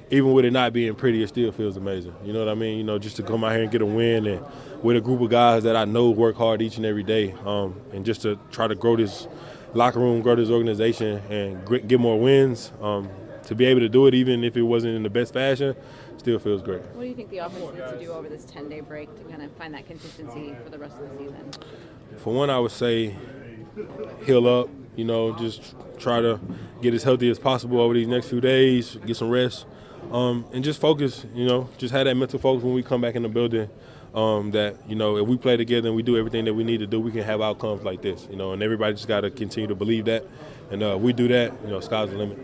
even with it not being pretty, it still feels amazing. You know what I mean? Just to come out here and get a win and with a group of guys that I know work hard each and every day, and just to try to grow this locker room, grow this organization, and get more wins. To be able to do it, even if it wasn't in the best fashion, still feels great. What do you think the offense needs to do over this 10-day break to kind of find that consistency for the rest of the season? For one, I would say heal up, just try to get as healthy as possible over these next few days, get some rest, and just focus, just have that mental focus when we come back in the building. That if we play together and we do everything that we need to do, we can have outcomes like this, and everybody just got to continue to believe that, and we do that, sky's the limit.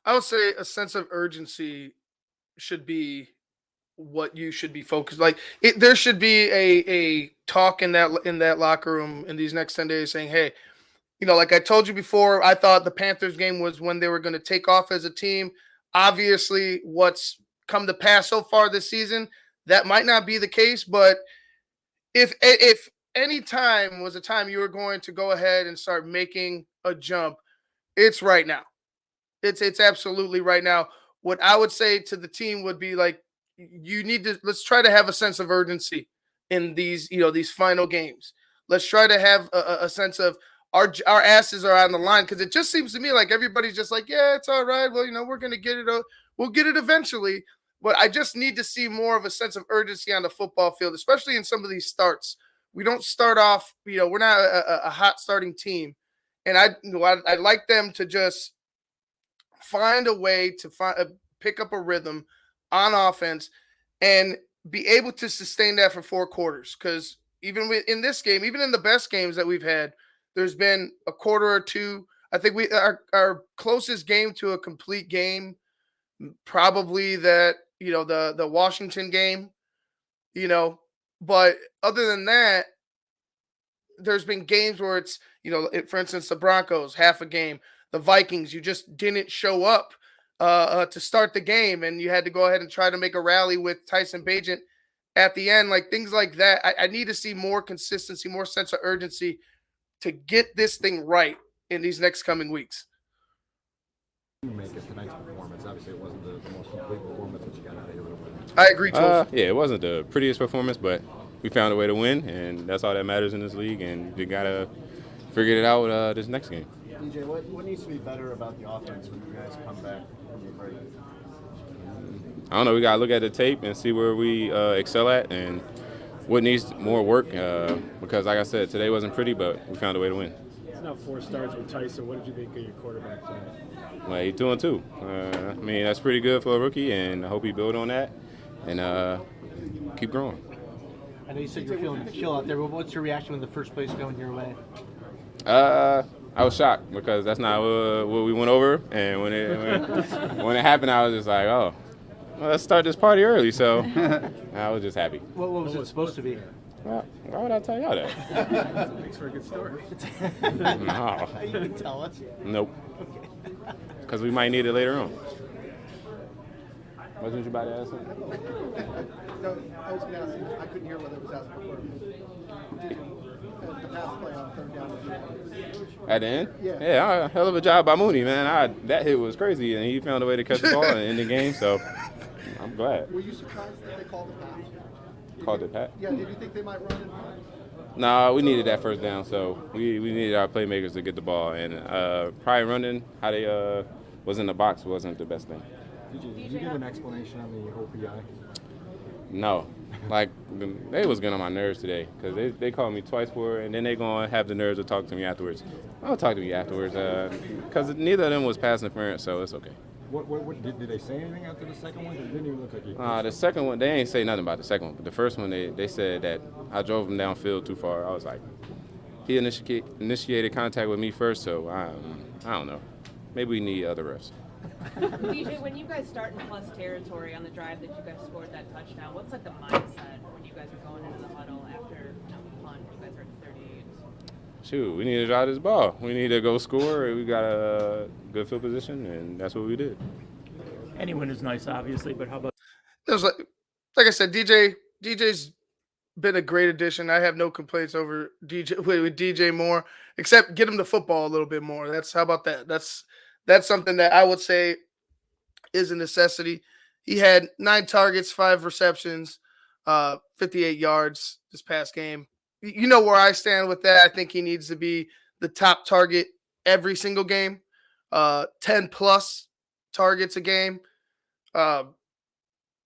I would say a sense of urgency should be what you should be focused. Like there should be a talk in that locker room in these next 10 days saying, hey, like I told you before, I thought the Panthers game was when they were going to take off as a team. Obviously, what's come to pass so far this season, that might not be the case, but if any time was a time you were going to go ahead and start making a jump, it's right now. It's absolutely right now. What I would say to the team would be like, let's try to have a sense of urgency in these final games. Let's try to have a sense of our asses are on the line, because it just seems to me like everybody's just like, yeah, it's all right. Well, we're going to get it. We'll get it eventually. But I just need to see more of a sense of urgency on the football field, especially in some of these starts. We don't start off, we're not a hot starting team. And I'd like them to just find a way to pick up a rhythm on offense and be able to sustain that for 4 quarters. Because even in this game, even in the best games that we've had, there's been a quarter or two. I think our closest game to a complete game, probably that, the Washington game, but other than that, there's been games where it's, for instance, the Broncos, half a game, the Vikings, you just didn't show up to start the game, and you had to go ahead and try to make a rally with Tyson Bagent at the end, like things like that. I need to see more consistency, more sense of urgency to get this thing right in these next coming weeks. Make it tonight's performance. Obviously, it wasn't the most complete performance that you got out of here. I agree, totally. Yeah, it wasn't the prettiest performance, but we found a way to win, and that's all that matters in this league. And we gotta figure it out this next game. DJ, what needs to be better about the offense when you guys come back from the break? I don't know. We gotta look at the tape and see where we excel at and what needs more work. Because, like I said, today wasn't pretty, but we found a way to win. It's now 4 starts with Tyson. What did you think of your quarterback tonight? Well, he's 2-2. I mean, that's pretty good for a rookie, and I hope he build on that and keep growing. I know you said you're feeling chill out there, but what's your reaction when the first play's going your way? I was shocked because that's not what we went over, and when it happened, I was just like, oh, well, let's start this party early. So I was just happy. What was it supposed to be? Well, why would I tell y'all that? Makes for a good story. No. You can tell us. Nope. Because we might need it later on. Wasn't you about to ask something? No, I was going to ask you, I couldn't hear whether it was asked before. The pass play on 3rd down. At the end? Yeah. Hell of a job by Mooney, man. That hit was crazy, and he found a way to catch the ball and end the game, so I'm glad. Were you surprised that they called the pass? Called it, Pat? Yeah, did you think they might run and run? No, we needed that first down, so we needed our playmakers to get the ball, and probably running how they was in the box wasn't the best thing. Did you get an explanation on the OPI? No. Like, they was getting on my nerves today because they called me twice for it, and then they going to have the nerves to talk to me afterwards. I'll talk to you afterwards because neither of them was pass interference, so it's okay. What did they say anything after the second one? It didn't even look like you. The second one, they ain't say nothing about the second one, but the first one, they said that I drove him downfield too far. I was like, he initiated contact with me first, so I don't know. Maybe we need other refs. DJ, when you guys start in plus territory on the drive that you guys scored that touchdown, what's like the mindset when you guys are going into the huddle after the punt? You guys are at 38. Shoot, we need to drive this ball. We need to go score. We got a good field position, and that's what we did. Any win is nice, obviously, but how about? It was like I said, DJ's been a great addition. I have no complaints over DJ with DJ Moore, except get him the football a little bit more. How about that? That's something that I would say is a necessity. He had 9 targets, 5 receptions, 58 yards this past game. You know where I stand with that. I think he needs to be the top target every single game, 10 plus targets a game.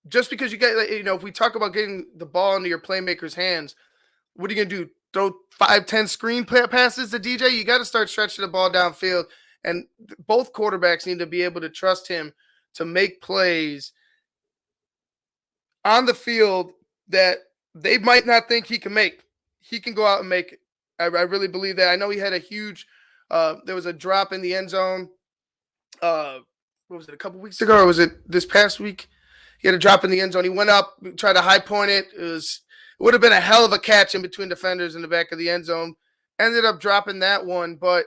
Just because you get, if we talk about getting the ball into your playmakers' hands, what are you going to do? Throw 5-10 screen passes to DJ? You got to start stretching the ball downfield. And both quarterbacks need to be able to trust him to make plays on the field that they might not think he can make. He can go out and make it. I really believe that. I know he had a huge there was a drop in the end zone. What was it, a couple weeks ago, or was it this past week? He had a drop in the end zone. He went up, tried to high point it. It would have been a hell of a catch in between defenders in the back of the end zone. Ended up dropping that one, but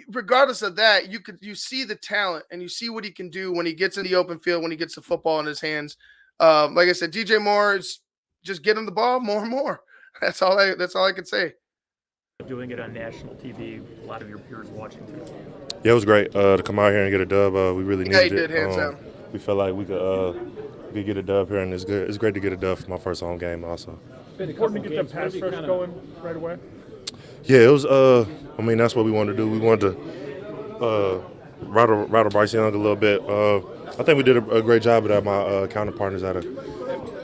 regardless of that, you see the talent and you see what he can do when he gets in the open field, when he gets the football in his hands. Like I said, DJ Moore is just get him the ball more and more. That's all I could say. Doing it on national TV, a lot of your peers watching too. Yeah, it was great to come out here and get a dub. We really needed he did, hands down. We felt like we could get a dub here, and it's good. It's great to get a dub for my first home game also. Important to get the pass rush going right away. Yeah, it was. That's what we wanted to do. We wanted to rattle Bryce Young a little bit. I think we did a great job of that. My counterpartners had a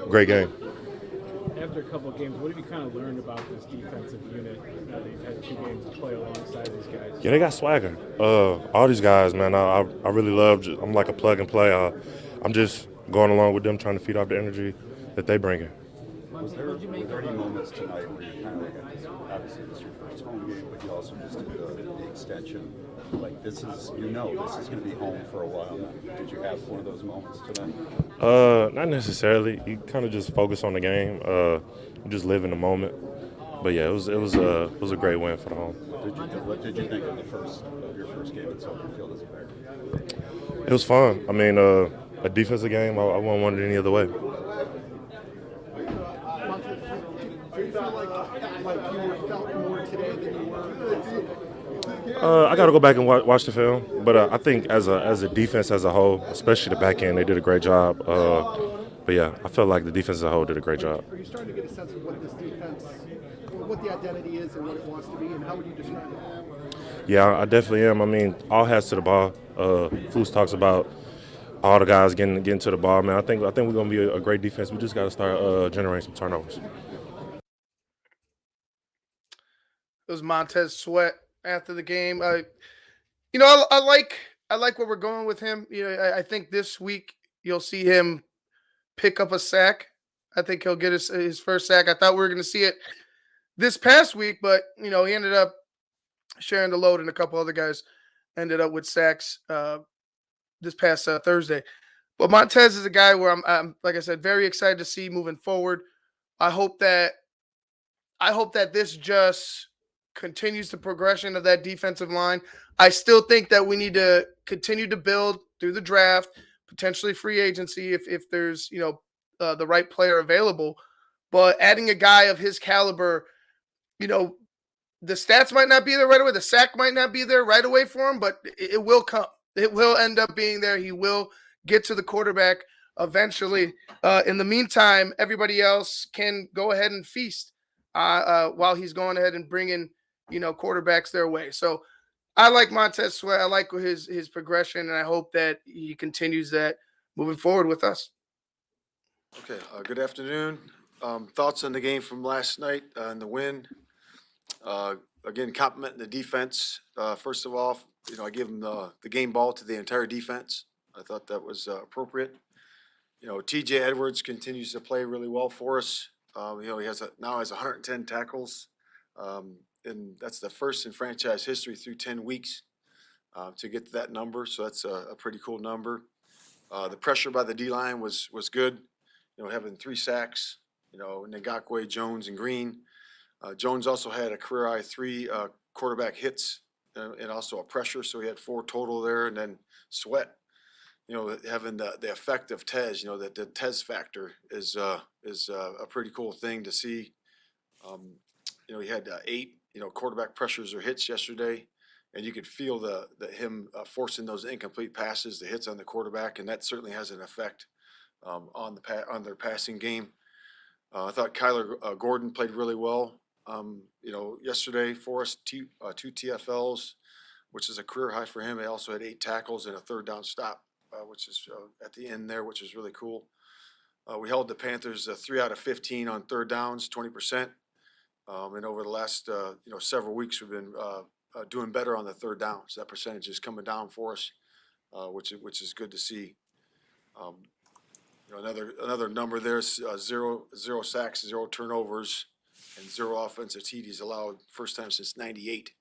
great game. After a couple of games, what have you kind of learned about this defensive unit now that you've had 2 games to play alongside these guys? Yeah, they got swagger. All these guys, man, I really love. I'm like a plug and play. I'm just going along with them, trying to feed off the energy that they bring in. Was there 30 moments tonight where you kind of obviously this is your first home game, but you also just did the extension. Like this is going to be home for a while now. Did you have one of those moments tonight? Not necessarily. You kind of just focus on the game. You just live in the moment. But yeah, it was a great win for the home. What did you think of your first game at Soldier Field as a Bear? It was fun. I mean, a defensive game. I wouldn't want it any other way. Do you feel like you felt more today than you were? I got to go back and watch the film, but I think as a defense as a whole, especially the back end, they did a great job. But But yeah, I feel like the defense as a whole did a great job. Are you starting to get a sense of what this defense, what the identity is and what it wants to be, and how would you describe it? Yeah, I definitely am. I mean, all hands to the ball. Foos talks about all the guys getting to the ball, man. I think we're gonna be a great defense. We just got to start generating some turnovers. It was Montez Sweat after the game. You know, I like where we're going with him. You know, I think this week you'll see him pick up a sack. I think he'll get his first sack. I thought we were going to see it this past week, but you know, he ended up sharing the load, and a couple other guys ended up with sacks this past Thursday. But Montez is a guy where I'm, like I said, very excited to see moving forward. I hope that this just continues the progression of that defensive line. I still think that we need to continue to build through the draft, potentially free agency if there's, you know, the right player available. But adding a guy of his caliber, you know, the stats might not be there right away. The sack might not be there right away for him, but it will come. It will end up being there. He will get to the quarterback eventually. In the meantime, everybody else can go ahead and feast while he's going ahead and bringing, you know, quarterbacks their way. So I like Montez Sweat. I like his progression, and I hope that he continues that moving forward with us. Okay, good afternoon. Thoughts on the game from last night and the win. Again, complimenting the defense. First of all, you know, I give them the game ball to the entire defense. I thought that was appropriate. You know, TJ Edwards continues to play really well for us. You know, he now has 110 tackles, and that's the first in franchise history through 10 weeks to get to that number. So that's a pretty cool number. The pressure by the D-line was good. You know, having 3 sacks. You know, Ngakwe, Jones, and Green. Jones also had a career high 3 quarterback hits and also a pressure, so he had 4 total there. And then Sweat, you know, having the effect of Tez, you know, the Tez factor is a pretty cool thing to see. You know, he had 8 quarterback pressures or hits yesterday, and you could feel him forcing those incomplete passes, the hits on the quarterback, and that certainly has an effect on their passing game. I thought Kyler Gordon played really well. You know, yesterday for us, 2 TFLs, which is a career high for him. He also had 8 tackles and a 3rd down stop, which is at the end there, which is really cool. We held the Panthers 3 out of 15 on 3rd downs, 20%. And over the last several weeks, we've been doing better on the 3rd downs. That percentage is coming down for us, which is good to see. You know, another number there is 0 sacks, 0 turnovers, and 0 offensive TDs allowed, first time since '98.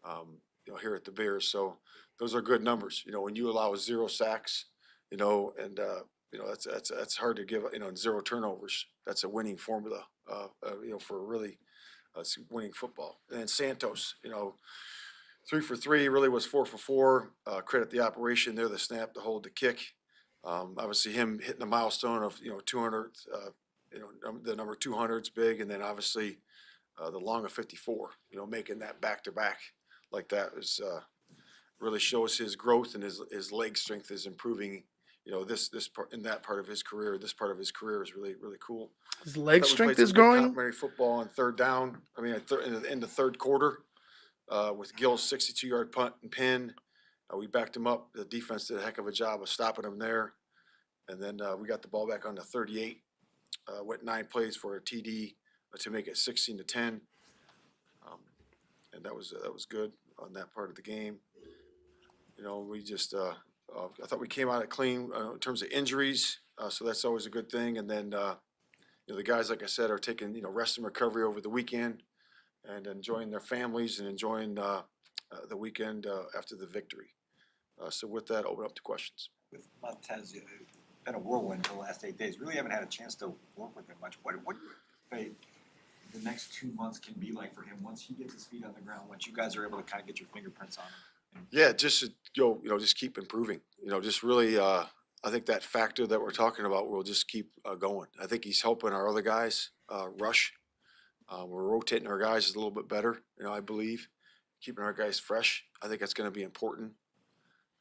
You know, here at the Bears, so those are good numbers. You know, when you allow 0 sacks, you know, and you know that's hard to give. You know, and 0 turnovers. That's a winning formula. You know, for really winning football. And then Santos, you know, 3 for 3, really was 4 for 4. Credit the operation there, the snap, the hold, the kick. Obviously him hitting the milestone of 200. The number 200 is big, and then obviously the long of 54. You know, making that back to back like that is really shows his growth, and his leg strength is improving. You know, this part in that part of his career. This part of his career is really cool. His leg strength is growing. Complementary football on 3rd down. I mean, in the 3rd quarter, with Gill's 62-yard punt and pin, we backed him up. The defense did a heck of a job of stopping him there, and then we got the ball back on the 38. Went 9 plays for a TD to make it 16-10, and that was good on that part of the game. You know, we just I thought we came out clean in terms of injuries, so that's always a good thing. And then you know, the guys, like I said, are taking rest and recovery over the weekend and enjoying their families and enjoying the weekend after the victory. So with that, open up to questions. With Montez, been a whirlwind for the last 8 days. Really haven't had a chance to work with him much. What do you think the next 2 months can be like for him once he gets his feet on the ground, once you guys are able to kind of get your fingerprints on him? Yeah, just to go, just keep improving. Just really, I think that factor that we're talking about will just keep going. I think he's helping our other guys rush. We're rotating our guys a little bit better, I believe, keeping our guys fresh. I think that's going to be important,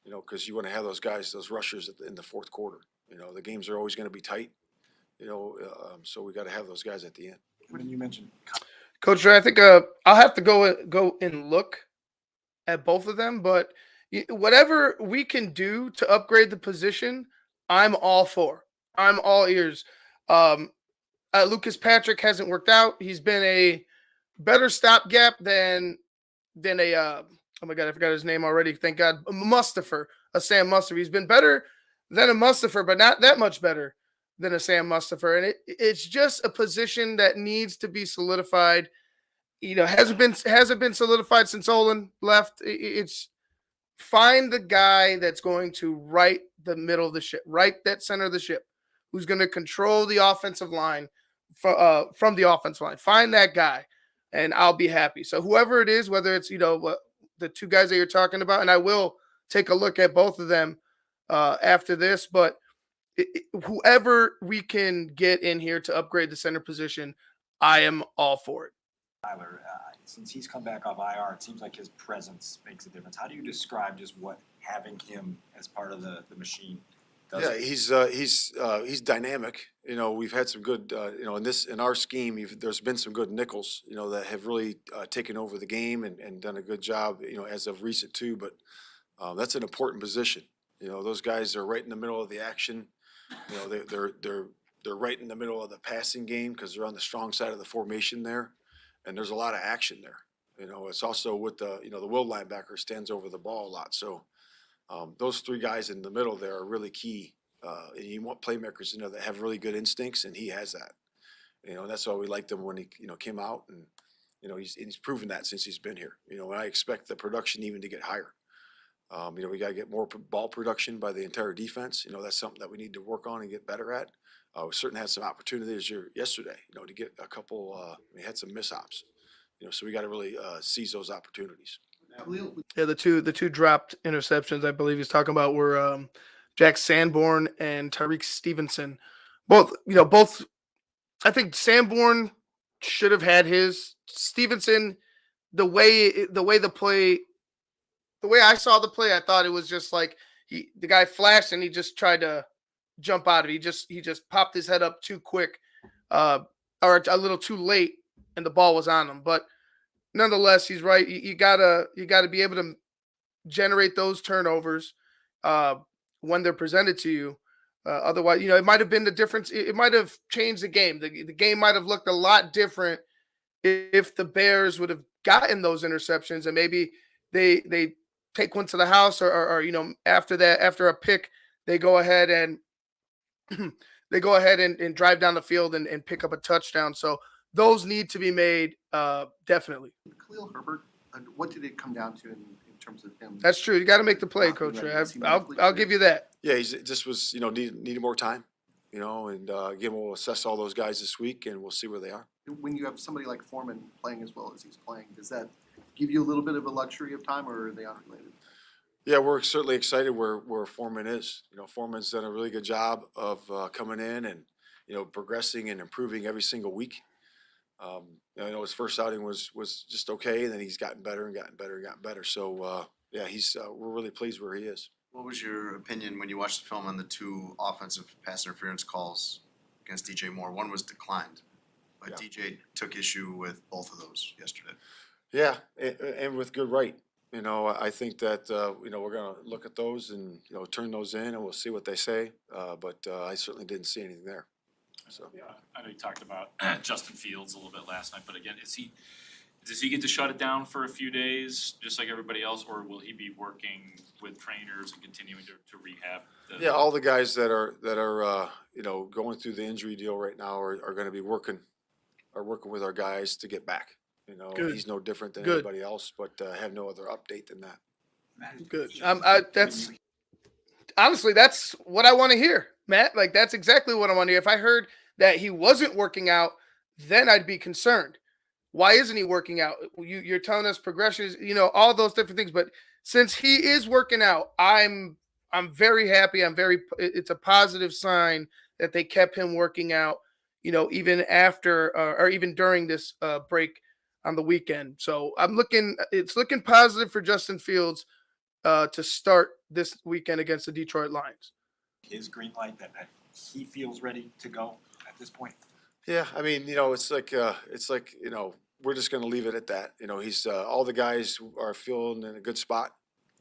because you want to have those guys, those rushers in the 4th quarter. The games are always going to be tight. So we got to have those guys at the end. When you mentioned Coach Dre, I think I'll have to go and look at both of them, but whatever we can do to upgrade the position, I'm all for. I'm all ears. Um, Lucas Patrick hasn't worked out. He's been a better stopgap than a oh my god, I forgot his name already. Thank God, Mustafer, a Sam Mustafer. He's been better than a Mustafer, but not that much better than a Sam Mustafer. And it's just a position that needs to be solidified. Hasn't been solidified since Olin left. It's find the guy that's going to right the middle of the ship, right that center of the ship, who's going to control the offensive line from the offensive line. Find that guy, and I'll be happy. So whoever it is, whether it's the two guys that you're talking about, and I will take a look at both of them after this, but whoever we can get in here to upgrade the center position, I am all for it. Tyler, since he's come back off IR, it seems like his presence makes a difference. How do you describe just what having him as part of the machine does? Yeah, he's dynamic. We've had some good, in our scheme, there's been some good nickels, that have really taken over the game and done a good job, as of recent too. But that's an important position. Those guys are right in the middle of the action. They're right in the middle of the passing game because they're on the strong side of the formation there, and there's a lot of action there. It's also with the will linebacker stands over the ball a lot. So those three guys in the middle there are really key. And you want playmakers that have really good instincts, and he has that. And that's why we liked him when he came out, and he's proven that since he's been here. And I expect the production even to get higher. We got to get more ball production by the entire defense. That's something that we need to work on and get better at. We certainly had some opportunities yesterday, to get a couple. We had some mishops, so we got to really seize those opportunities. Yeah, the two dropped interceptions I believe he's talking about were Jack Sanborn and Tariq Stevenson. Both. I think Sanborn should have had his. Stevenson, the way I saw the play, I thought it was just like the guy flashed and he just tried to jump out of it. He just popped his head up too quick, or a little too late, and the ball was on him. But nonetheless, he's right. You gotta be able to generate those turnovers when they're presented to you. Otherwise, it might have been the difference. It might have changed the game. The game might have looked a lot different if the Bears would have gotten those interceptions, and maybe they take one to the house, or after a pick, they go ahead and drive down the field and pick up a touchdown. So those need to be made definitely. Khalil Herbert, what did it come down to in terms of him? That's true. You got to make the play, Coach. I'll give you that. Yeah, he just was needed more time, and again we'll assess all those guys this week and we'll see where they are. When you have somebody like Foreman playing as well as he's playing, does that give you a little bit of a luxury of time, or are they unrelated? Yeah, we're certainly excited where Foreman is. Foreman's done a really good job of coming in and progressing and improving every single week. I know his first outing was just okay, and then he's gotten better and gotten better and gotten better. So yeah, we're really pleased where he is. What was your opinion when you watched the film on the two offensive pass interference calls against DJ Moore? One was declined, but DJ took issue with both of those yesterday. Yeah, and with good right. I think that we're going to look at those and turn those in, and we'll see what they say. But I certainly didn't see anything there. So yeah, I know you talked about Justin Fields a little bit last night, but again, does he get to shut it down for a few days, just like everybody else, or will he be working with trainers and continuing to rehab? Yeah, all the guys that are going through the injury deal right now are going to be working with our guys to get back. Good. He's no different than anybody else, but have no other update than that. Good. That's honestly, that's what I want to hear, Matt. Like, that's exactly what I want to hear. If I heard that he wasn't working out, then I'd be concerned. Why isn't he working out? You're telling us progression is, all those different things. But since he is working out, I'm very happy. It's a positive sign that they kept him working out, even after or even during this break on the weekend. So it's looking positive for Justin Fields to start this weekend against the Detroit Lions. His green light that he feels ready to go. this point? Yeah, I mean, it's like we're just going to leave it at that. He's all the guys are feeling in a good spot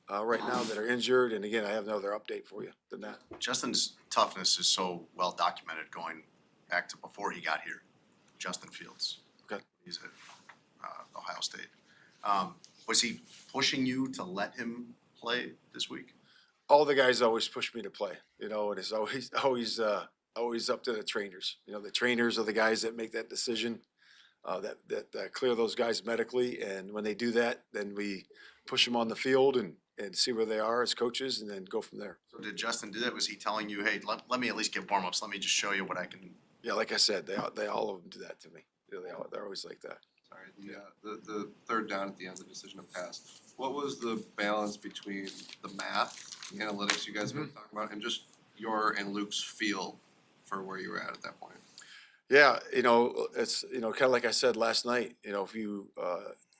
right now that are injured. And again, I have no other update for you than that. Justin's toughness is so well documented going back to before he got here. Justin Fields. Okay. He's at Ohio State. Was he pushing you to let him play this week? All the guys always push me to play, and it's always up to the trainers. The trainers are the guys that make that decision, that clear those guys medically. And when they do that, then we push them on the field and see where they are as coaches, and then go from there. So did Justin do that? Was he telling you, hey, let me at least get warm-ups. Let me just show you what I can. Yeah, like I said, they all of them do that to me. They're always like that. Sorry, the third down at the end, the decision of pass. What was the balance between the math, the analytics you guys have been talking about, and just your and Luke's feel for where you were at that point? Yeah, it's kind of like I said last night. If you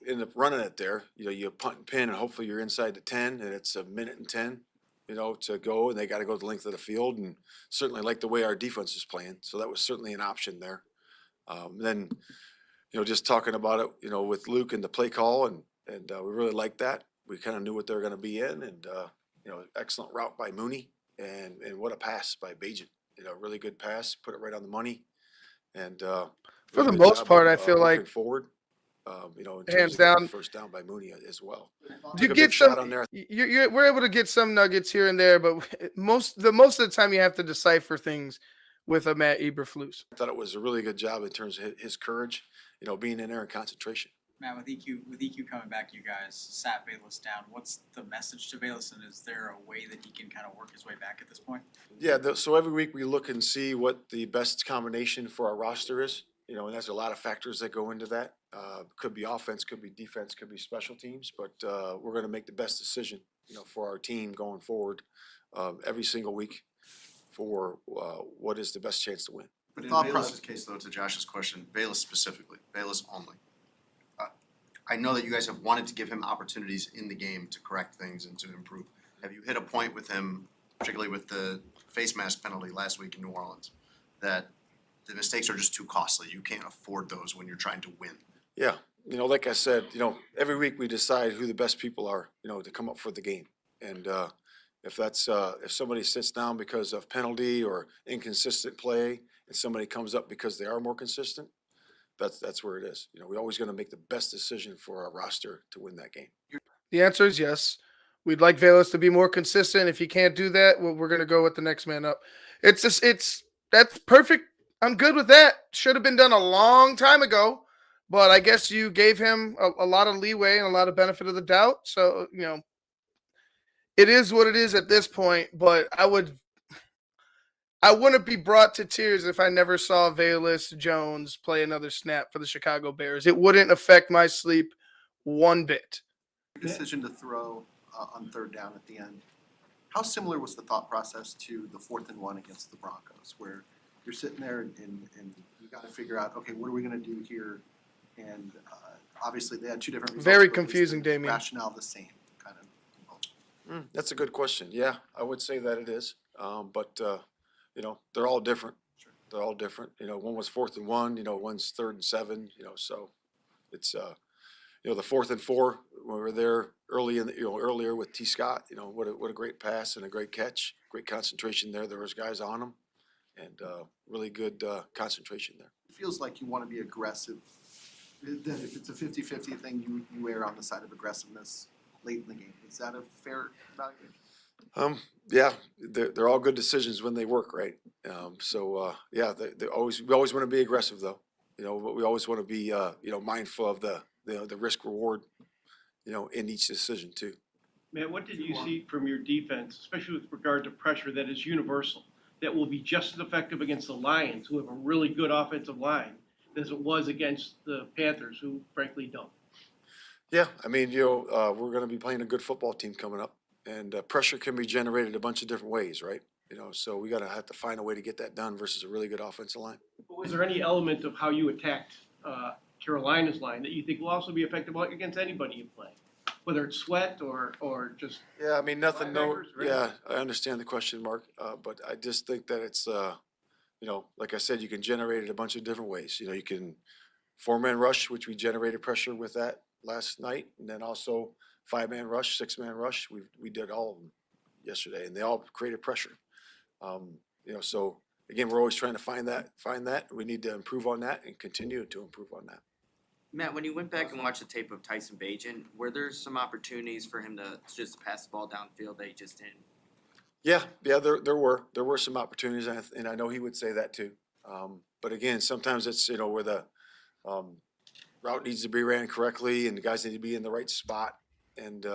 end up running it there, you punt and pin, and hopefully you're inside the 10, and it's a minute and 10, to go, and they got to go the length of the field, and certainly like the way our defense is playing. So that was certainly an option there. Then, just talking about it, with Luke and the play call, and we really liked that. We kind of knew what they were going to be in, and excellent route by Mooney, and what a pass by Bajan. Really good pass, put it right on the money, and for the good most job part, of, I feel working like forward. In terms hands of getting down, the first down by Mooney as well. you Took a get big shot some. on there. We're able to get some nuggets here and there, but most of the time you have to decipher things with a Matt Eberflus. I thought it was a really good job in terms of his courage, being in there in concentration. Matt, with EQ coming back, you guys sat Bayless down. What's the message to Bayless, and is there a way that he can kind of work his way back at this point? Yeah, so every week we look and see what the best combination for our roster is, and there's a lot of factors that go into that. Could be offense, could be defense, could be special teams, but we're going to make the best decision, for our team going forward every single week for what is the best chance to win. But in Bayless' case, though, to Josh's question, Bayless specifically, Bayless only. I know that you guys have wanted to give him opportunities in the game to correct things and to improve. Have you hit a point with him, particularly with the face mask penalty last week in New Orleans, that the mistakes are just too costly? You can't afford those when you're trying to win. Yeah, like I said, every week we decide who the best people are, to come up for the game. And if somebody sits down because of penalty or inconsistent play, and somebody comes up because they are more consistent, that's where it is. We're always going to make the best decision for our roster to win that game. The answer is yes. We'd like Bayless to be more consistent. If he can't do that, we're going to go with the next man up. That's perfect. I'm good with that. Should have been done a long time ago, but I guess you gave him a lot of leeway and a lot of benefit of the doubt. So, it is what it is at this point, but I wouldn't be brought to tears if I never saw Velus Jones play another snap for the Chicago Bears. It wouldn't affect my sleep one bit. Decision to throw on third down at the end. How similar was the thought process to the 4th and 1 against the Broncos, where you're sitting there and you got to figure out, okay, what are we going to do here? And obviously they had two different results. Very confusing, Damien. Rationale the same, kind of. That's a good question. Yeah, I would say that it is. But they're all different. Sure. They're all different. One was 4th and 1. One's 3rd and 7. So it's the 4th and 4 when we were there earlier with T. Scott. What a great pass and a great catch. Great concentration there. There was guys on him, and really good concentration there. It feels like you want to be aggressive. That if it's a 50-50 thing, you err on the side of aggressiveness late in the game. Is that a fair evaluation? Yeah, they're all good decisions when they work, right? Yeah, we always want to be aggressive though, but we always want to be mindful of the risk reward, in each decision too. Matt, what did you see from your defense, especially with regard to pressure that is universal, that will be just as effective against the Lions, who have a really good offensive line, as it was against the Panthers, who frankly don't? Yeah, I mean, we're going to be playing a good football team coming up, and pressure can be generated a bunch of different ways, right? So we have to find a way to get that done versus a really good offensive line. But was there any element of how you attacked Carolina's line that you think will also be effective against anybody you play, whether it's Sweat or just? Yeah, I mean, nothing. Right? Yeah, I understand the question, Mark, but I just think that it's like I said, you can generate it a bunch of different ways. You can 4-man rush, which we generated pressure with that last night, and then also 5-man rush, 6-man rush. We did all of them yesterday, and they all created pressure. So again, we're always trying to find that. We need to improve on that and continue to improve on that. Matt, when you went back and watched the tape of Tyson Bagent, were there some opportunities for him to just pass the ball downfield that he just didn't? Yeah, there were some opportunities, and I know he would say that too. But again, sometimes it's where the route needs to be ran correctly, and the guys need to be in the right spot, and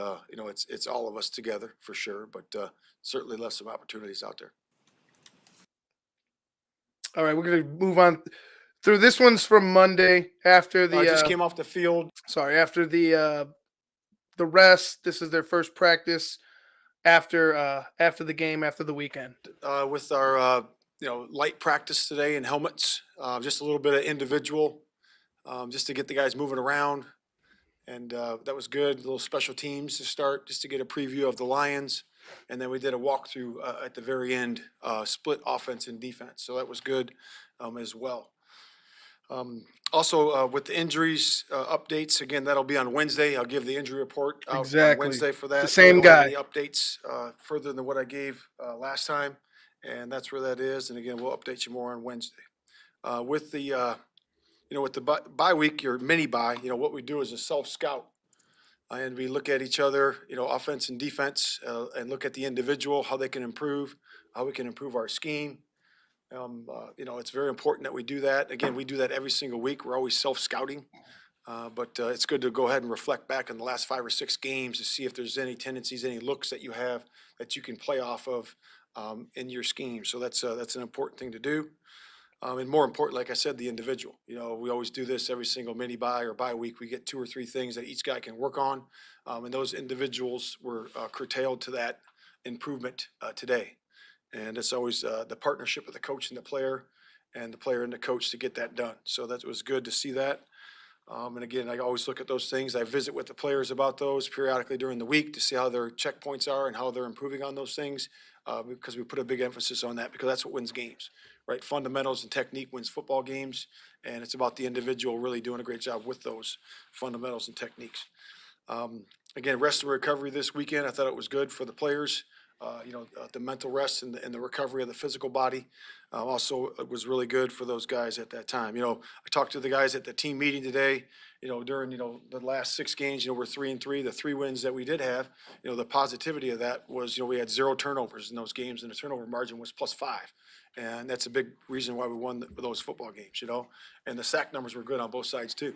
it's all of us together for sure. But certainly left some opportunities out there. All right, we're gonna move on through this one's from Monday after the I just came off the field. Sorry, after the rest. This is their first practice after the game, after the weekend. With our light practice today in helmets, just a little bit of individual, just to get the guys moving around, and that was good. A little special teams to start, just to get a preview of the Lions, and then we did a walkthrough at the very end, split offense and defense. So that was good as well. Also, with the injuries updates, again, that'll be on Wednesday. I'll give the injury report out on Wednesday for that. The same We don't have guy. any updates further than what I gave last time, and that's where that is. And again, we'll update you more on Wednesday. With the with the bye week, your mini bye, what we do is a self scout, and we look at each other, offense and defense, and look at the individual, how they can improve, how we can improve our scheme. It's very important that we do that. Again, we do that every single week. We're always self-scouting, but it's good to go ahead and reflect back on the last 5 or 6 games to see if there's any tendencies, any looks that you have that you can play off of in your scheme. So that's an important thing to do. And more important, like I said, the individual. We always do this every single mini bye or bye week. We get 2 or 3 things that each guy can work on, and those individuals were curtailed to that improvement today. And it's always the partnership of the coach and the player and the coach to get that done. So that was good to see that. And again, I always look at those things. I visit with the players about those periodically during the week to see how their checkpoints are and how they're improving on those things, because we put a big emphasis on that, because that's what wins games, right? Fundamentals and technique wins football games, and it's about the individual really doing a great job with those fundamentals and techniques. Again, rest and recovery this weekend, I thought it was good for the players. The mental rest and the recovery of the physical body. Also, it was really good for those guys at that time. I talked to the guys at the team meeting today, during, the last 6 games, we're 3-3, the 3 wins that we did have, the positivity of that was, we had 0 turnovers in those games, and the turnover margin was +5. And that's a big reason why we won those football games, and the sack numbers were good on both sides too.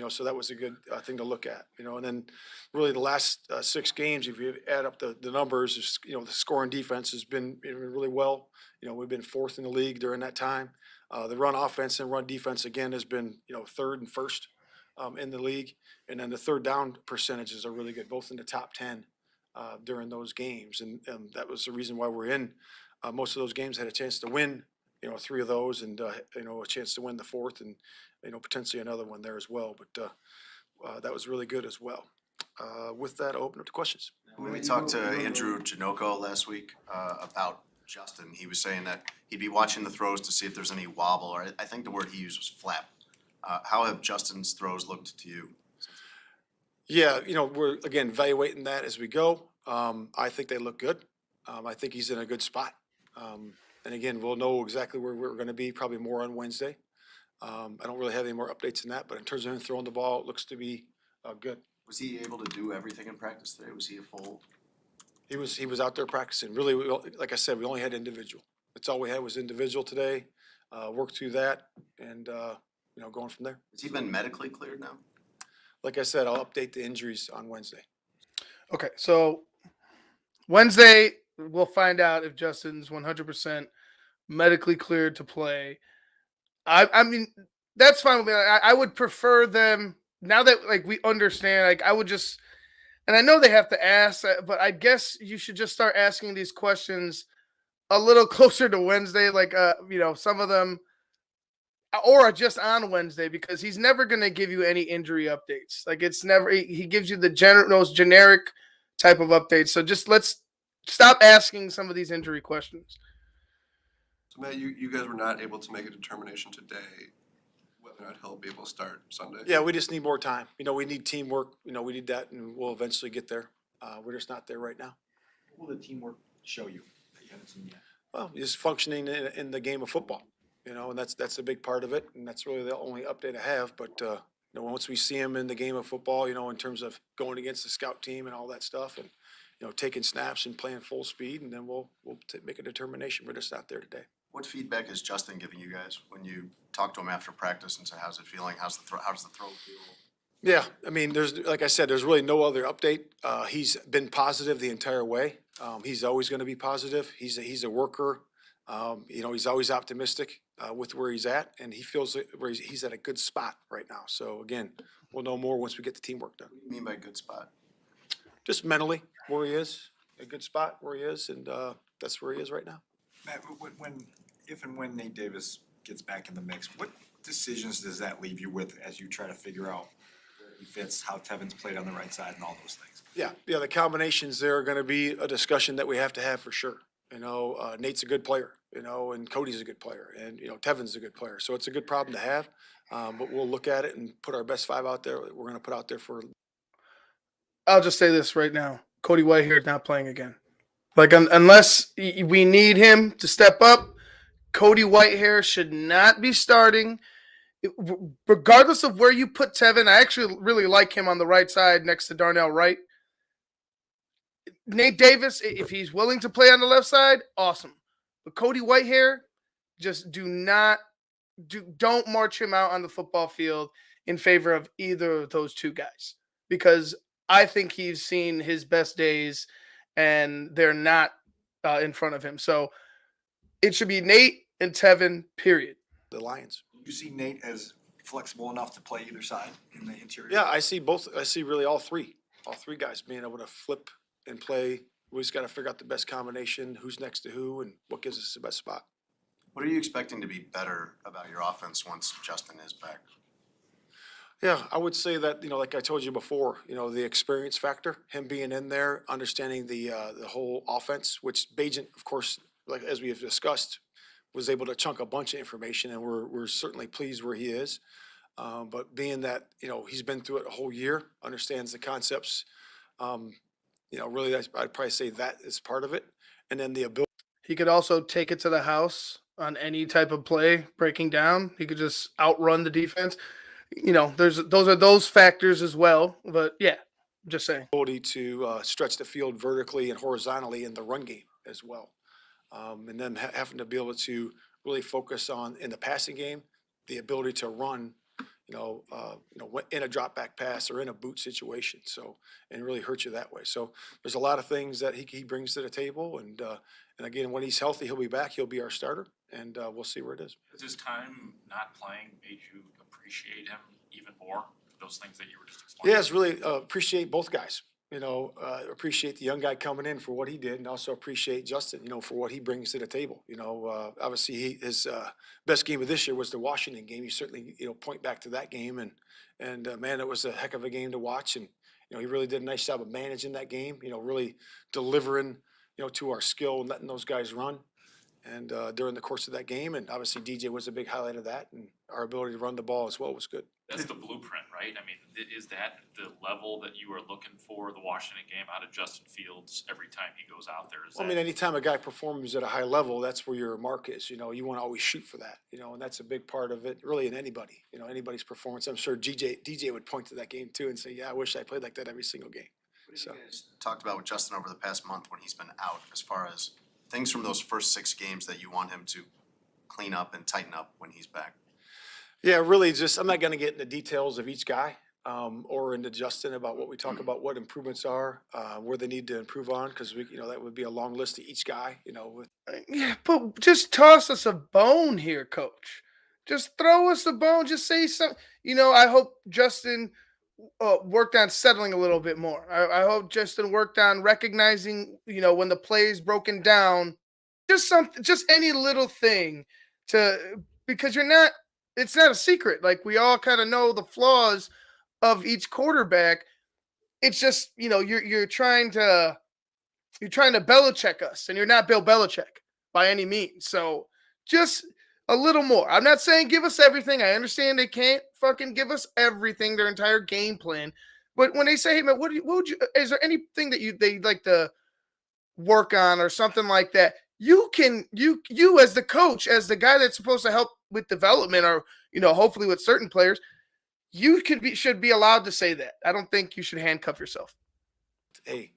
So that was a good thing to look at, and then really the last 6 games, if you add up the numbers, the scoring defense has been really well. We've been 4th in the league during that time. The run offense and run defense again has been 3rd and 1st in the league, and then the third down percentages are really good, both in the top 10 during those games, and that was the reason why we're in most of those games. Had a chance to win 3 of those, and a chance to win the 4th, and potentially another one there as well. But that was really good as well. With that, I'll open up to questions. When we talked to Andrew Janoko last week about Justin, he was saying that he'd be watching the throws to see if there's any wobble, or I think the word he used was flap. How have Justin's throws looked to you? Yeah, we're again evaluating that as we go. I think they look good. I think he's in a good spot. And again, we'll know exactly where we're going to be probably more on Wednesday. I don't really have any more updates than that, but in terms of him throwing the ball, it looks to be good. Was he able to do everything in practice today? Was he a full? He was out there practicing. Really, like I said, we only had individual. That's all we had was individual today. Worked through that, and going from there. Has he been medically cleared now? Like I said, I'll update the injuries on Wednesday. Okay, so Wednesday we'll find out if Justin's 100% medically cleared to play. I mean, that's fine with me. I would prefer them now that we understand. I would just, and I know they have to ask, but I guess you should just start asking these questions a little closer to Wednesday. Some of them, or just on Wednesday, because he's never going to give you any injury updates. It's never, he gives you the most generic type of updates. So just let's stop asking some of these injury questions. So Matt, you guys were not able to make a determination today whether or not he'll be able to start Sunday? Yeah, we just need more time. We need teamwork. We need that, and we'll eventually get there. We're just not there right now. What will the teamwork show you that you haven't seen yet? Well, just functioning in the game of football, and that's a big part of it, and that's really the only update I have. But once we see him in the game of football, in terms of going against the scout team and all that stuff, and taking snaps and playing full speed, and then we'll make a determination. We're just not there today. What feedback is Justin giving you guys when you talk to him after practice and say, how's it feeling? How does the throw feel? Yeah, I mean, like I said, there's really no other update. He's been positive the entire way. He's always going to be positive. He's a worker. He's always optimistic with where he's at, and he feels where he's at a good spot right now. So again, we'll know more once we get the teamwork done. What do you mean by good spot? Just mentally where he is, a good spot where he is, and that's where he is right now. Matt, if and when Nate Davis gets back in the mix, what decisions does that leave you with as you try to figure out where he fits, how Tevin's played on the right side, and all those things? Yeah, the combinations there are going to be a discussion that we have to have for sure. Nate's a good player, and Cody's a good player, and Tevin's a good player. So it's a good problem to have. But we'll look at it and put our best five out there. We're going to put out there for. I'll just say this right now: Cody Whitehair is not playing again. Like unless we need him to step up, Cody Whitehair should not be starting. Regardless of where you put Tevin, I actually really like him on the right side next to Darnell Wright. Nate Davis, if he's willing to play on the left side, awesome. But Cody Whitehair, just don't march him out on the football field in favor of either of those two guys, because I think he's seen his best days and they're not in front of him. So it should be Nate and Tevin, period. The Lions. You see Nate as flexible enough to play either side in the interior? Yeah, I see both. I see really all three guys being able to flip and play. We just got to figure out the best combination, who's next to who, and what gives us the best spot. What are you expecting to be better about your offense once Justin is back? Yeah, I would say that, like I told you before, the experience factor, him being in there, understanding the whole offense, which Bajent, of course, like as we have discussed, was able to chunk a bunch of information, and we're certainly pleased where he is. But being that, he's been through it a whole year, understands the concepts, really, I'd probably say that is part of it. And then the ability. He could also take it to the house on any type of play, breaking down. He could just outrun the defense. Those are those factors as well. But yeah, just saying. Ability to stretch the field vertically and horizontally in the run game as well. And then having to be able to really focus on in the passing game, the ability to run, in a drop back pass or in a boot situation. So, and really hurt you that way. So there's a lot of things that he brings to the table. And again, when he's healthy, he'll be back. He'll be our starter, and we'll see where it is. Has his time not playing made you appreciate him even more? Those things that you were just explaining? Yeah, it's really appreciate both guys. Appreciate the young guy coming in for what he did, and also appreciate Justin, for what he brings to the table. Obviously his best game of this year was the Washington game. You certainly, point back to that game, and man, it was a heck of a game to watch. And, he really did a nice job of managing that game, really delivering, to our skill and letting those guys run. And during the course of that game, and obviously DJ was a big highlight of that, and our ability to run the ball as well was good. That's the blueprint, right? I mean, is that the level that you are looking for the Washington game out of Justin Fields every time he goes out there? I mean, anytime a guy performs at a high level, that's where your mark is. You want to always shoot for that, and that's a big part of it, really, in anybody, anybody's performance. I'm sure DJ would point to that game too and say, yeah, I wish I played like that every single game. What have you guys talked about with Justin over the past month when he's been out, as far as things from those first 6 games that you want him to clean up and tighten up when he's back? Yeah, really I'm not going to get into details of each guy or into Justin about what we talk about, what improvements are, where they need to improve on, because that would be a long list of each guy, Yeah, but just toss us a bone here, Coach. Just throw us a bone. Just say something. I hope Justin worked on settling a little bit more. I hope Justin worked on recognizing, when the play is broken down, just any little thing because it's not a secret. Like, we all kind of know the flaws of each quarterback. It's just, you're trying to Belichick us, and you're not Bill Belichick by any means. So just a little more. I'm not saying give us everything. I understand they can't fucking give us everything, their entire game plan. But when they say, hey man, what would you, is there anything that they like to work on or something like that? You can, you as the coach, as the guy that's supposed to help with development or, hopefully with certain players, should be allowed to say that. I don't think you should handcuff yourself. Hey,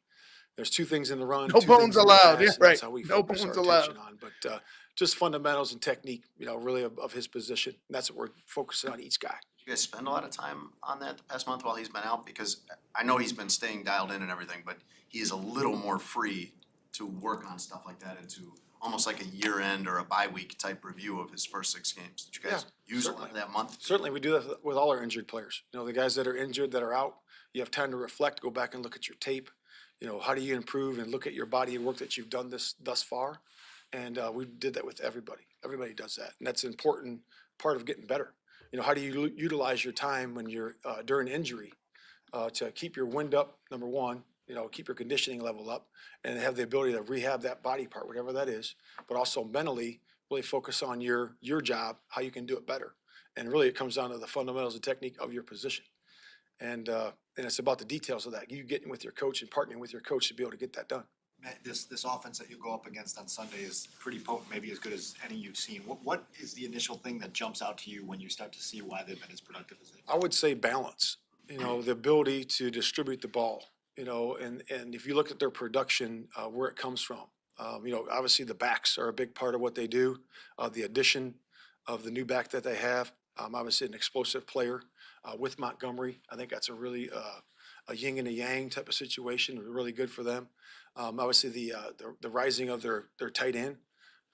there's two things in the run, No two bones things in the allowed. pass, Yeah, and right. that's how we No focus bones our allowed. attention on. But just fundamentals and technique, really of his position. And that's what we're focusing on each guy. You guys spend a lot of time on that the past month while he's been out? Because I know he's been staying dialed in and everything, but he is a little more free to work on stuff like that and to almost like a year-end or a bye-week type review of his first 6 games. Did you guys use a lot of that month? Certainly, we do that with all our injured players. The guys that are injured, that are out, you have time to reflect, go back and look at your tape. How do you improve and look at your body of work that you've done thus far? And we did that with everybody. Everybody does that. And that's an important part of getting better. How do you utilize your time when you're during injury to keep your wind up, number one, keep your conditioning level up, and have the ability to rehab that body part, whatever that is, but also mentally really focus on your job, how you can do it better. And really it comes down to the fundamentals and technique of your position. And it's about the details of that. You getting with your coach and partnering with your coach to be able to get that done. Matt, this offense that you go up against on Sunday is pretty potent, maybe as good as any you've seen. What is the initial thing that jumps out to you when you start to see why they've been as productive as they? I would say balance. The ability to distribute the ball. And if you look at their production, where it comes from, obviously the backs are a big part of what they do. The addition of the new back that they have, obviously an explosive player with Montgomery. I think that's a really a yin and a yang type of situation, really good for them. Obviously the rising of their tight end,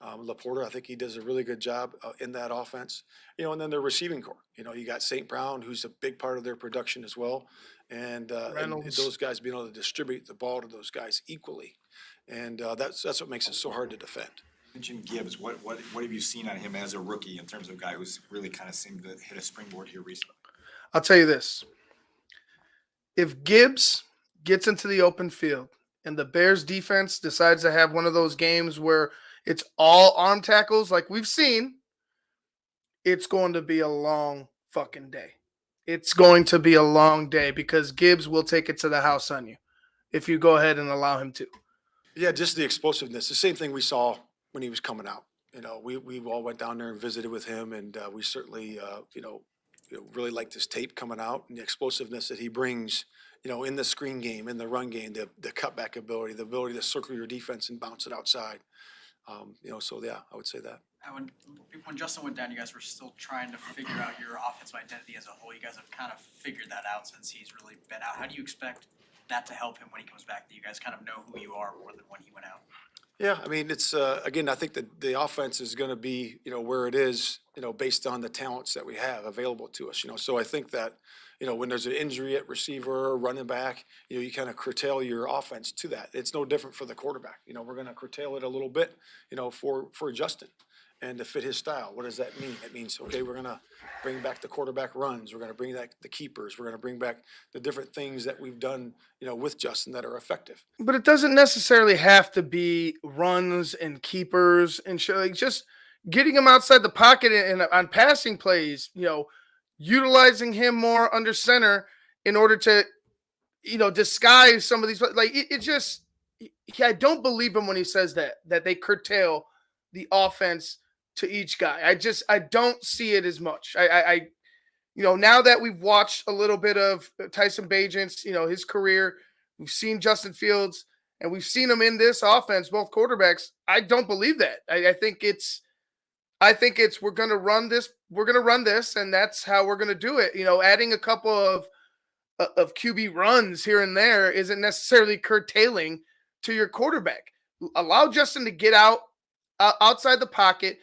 Laporta, I think he does a really good job in that offense. And then their receiving core. You got St. Brown, who's a big part of their production as well, and those guys being able to distribute the ball to those guys equally, and that's what makes it so hard to defend. You mentioned Gibbs. What have you seen on him as a rookie in terms of a guy who's really kind of seemed to hit a springboard here recently? I'll tell you this. If Gibbs gets into the open field and the Bears defense decides to have one of those games where it's all arm tackles like we've seen, it's going to be a long fucking day. It's going to be a long day because Gibbs will take it to the house on you if you go ahead and allow him to. Yeah, just the explosiveness. The same thing we saw when he was coming out. We all went down there and visited with him, and we certainly, really liked his tape coming out and the explosiveness that he brings, in the screen game, in the run game, the cutback ability, the ability to circle your defense and bounce it outside. So yeah, I would say that. And when Justin went down, you guys were still trying to figure out your offensive identity as a whole. You guys have kind of figured that out since he's really been out. How do you expect that to help him when he comes back, that you guys kind of know who you are more than when he went out? Yeah, I mean, it's, again, I think that the offense is going to be, where it is, based on the talents that we have available to us, So I think that, when there's an injury at receiver or running back, you kind of curtail your offense to that. It's no different for the quarterback. We're going to curtail it a little bit, for Justin and to fit his style. What does that mean? It means, okay, we're going to bring back the quarterback runs. We're going to bring back the keepers. We're going to bring back the different things that we've done, with Justin that are effective. But it doesn't necessarily have to be runs and keepers and shit. Like just getting him outside the pocket and on passing plays, utilizing him more under center in order to, disguise some of these. Like it just, I don't believe him when he says that they curtail the offense to each guy. I don't see it as much. I now that we've watched a little bit of Tyson Bagent's, his career, we've seen Justin Fields and we've seen him in this offense, both quarterbacks. I don't believe that. I think it's we're going to run this. We're going to run this, and that's how we're going to do it. Adding a couple of QB runs here and there isn't necessarily curtailing to your quarterback. Allow Justin to get outside the pocket.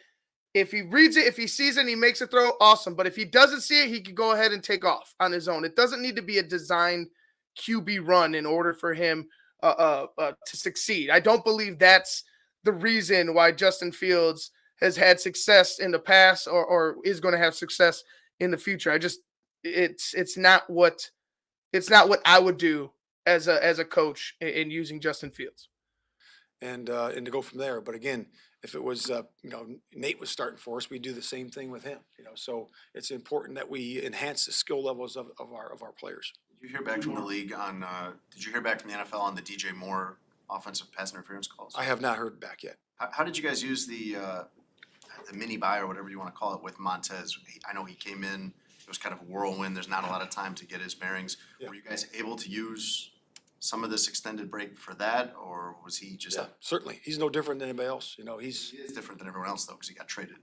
If he reads it, if he sees it and he makes a throw, awesome. But if he doesn't see it, he can go ahead and take off on his own. It doesn't need to be a designed QB run in order for him to succeed. I don't believe that's the reason why Justin Fields has had success in the past or is going to have success in the future. It's not what I would do as a coach in using Justin Fields. And to go from there. But again, if it was, Nate was starting for us, we'd do the same thing with him, so it's important that we enhance the skill levels of our players. Did you hear back from the league on, did you hear back from the NFL on the DJ Moore offensive pass interference calls? I have not heard back yet. How did you guys use the mini buy or whatever you want to call it with Montez? I know he came in, it was kind of a whirlwind, there's not a lot of time to get his bearings. Yeah. Were you guys able to use some of this extended break for that, or was he just? Yeah, certainly. He's no different than anybody else. He is different than everyone else though, because he got traded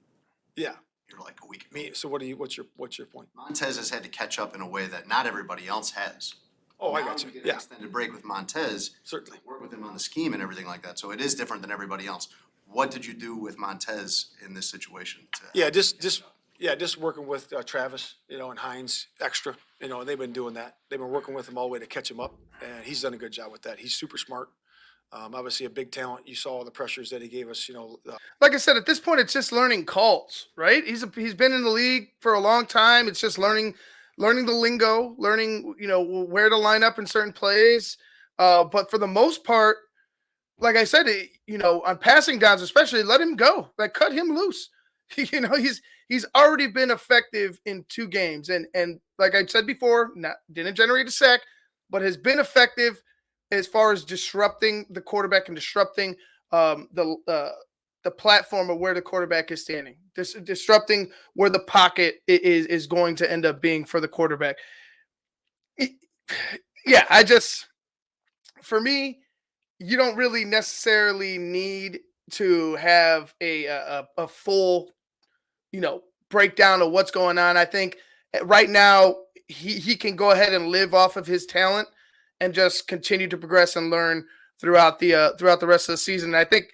Yeah. here like a week ago. So what's your point? Montez has had to catch up in a way that not everybody else has. Oh, I Now got you. we get an Yeah. extended break with Montez. Certainly. Work with him on the scheme and everything like that, so it is different than everybody else. What did you do with Montez in this situation? Yeah, just working with Travis, and Hines extra, they've been doing that. They've been working with him all the way to catch him up, and he's done a good job with that. He's super smart. Obviously a big talent. You saw all the pressures that he gave us, Like I said, at this point, it's just learning calls, right? He's been in the league for a long time. It's just learning the lingo, learning, where to line up in certain plays. But for the most part, like I said, on passing downs, especially, let him go. Like, cut him loose. He's already been effective in 2 games, and like I said before, didn't generate a sack, but has been effective as far as disrupting the quarterback and disrupting the platform of where the quarterback is standing, disrupting where the pocket is going to end up being for the quarterback. Yeah, for me, you don't really necessarily need to have a full, breakdown of what's going on. I think right now he can go ahead and live off of his talent and just continue to progress and learn throughout the rest of the season. I think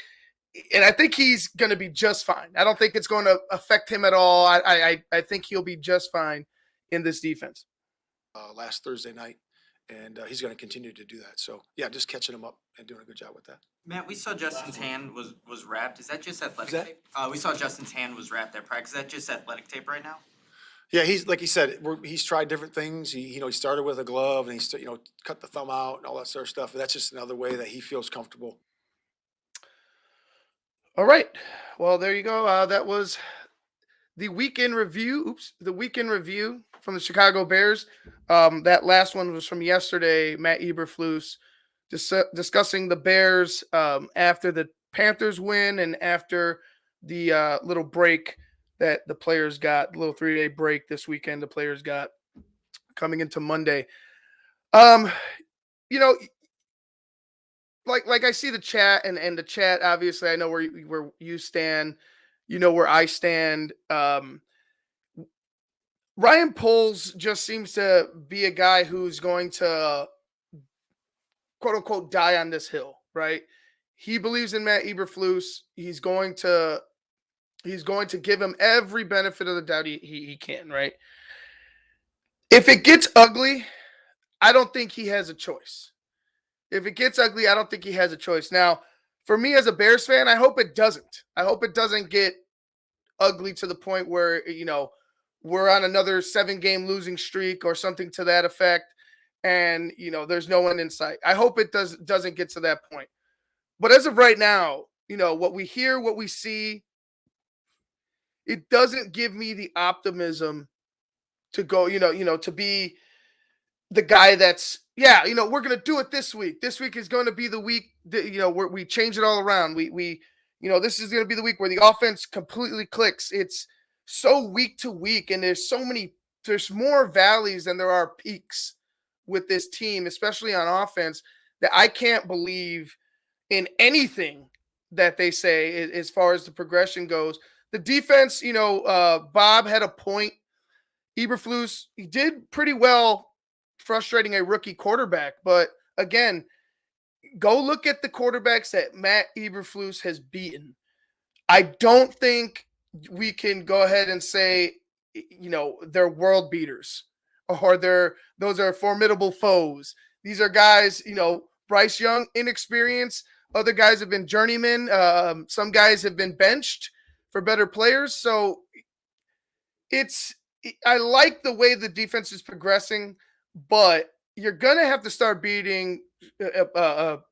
he's going to be just fine. I don't think it's going to affect him at all. I think he'll be just fine in this defense. Last Thursday night, and he's going to continue to do that. So yeah, just catching him up and doing a good job with that. Matt, we saw Justin's hand was wrapped. Is that just athletic that- tape? We saw Justin's hand was wrapped at practice. Is that just athletic tape right now? Yeah, he's like he said, he's tried different things. He started with a glove, and he's cut the thumb out and all that sort of stuff. And that's just another way that he feels comfortable. All right. Well, there you go. That was the weekend review. The weekend review from the Chicago Bears. That last one was from yesterday. Matt Eberflus discussing the Bears after the Panthers win and after the little break that the players got, little 3-day break this weekend the players got coming into Monday. Like I see the chat and the chat, obviously I know where you stand, where I stand. Ryan Poles just seems to be a guy who's going to quote unquote die on this hill, right? He believes in Matt Eberflus. He's going to give him every benefit of the doubt he can, right? If it gets ugly, I don't think he has a choice. If it gets ugly, I don't think he has a choice. Now, for me as a Bears fan, I hope it doesn't. I hope it doesn't get ugly to the point where, we're on another 7-game losing streak or something to that effect. And, there's no one in sight. I hope it doesn't get to that point. But as of right now, what we hear, what we see, it doesn't give me the optimism to go, to be the guy that's, we're going to do it this week. This week is going to be the week that, where we change it all around. We this is going to be the week where the offense completely clicks. It's so week to week, and there's more valleys than there are peaks with this team, especially on offense, that I can't believe in anything that they say as far as the progression goes. The defense, Bob had a point. Eberflus, he did pretty well frustrating a rookie quarterback. But again, go look at the quarterbacks that Matt Eberflus has beaten. I don't think we can go ahead and say, they're world beaters or those are formidable foes. These are guys, Bryce Young, inexperienced. Other guys have been journeymen. Some guys have been benched for better players. So I like the way the defense is progressing, but you're going to have to start beating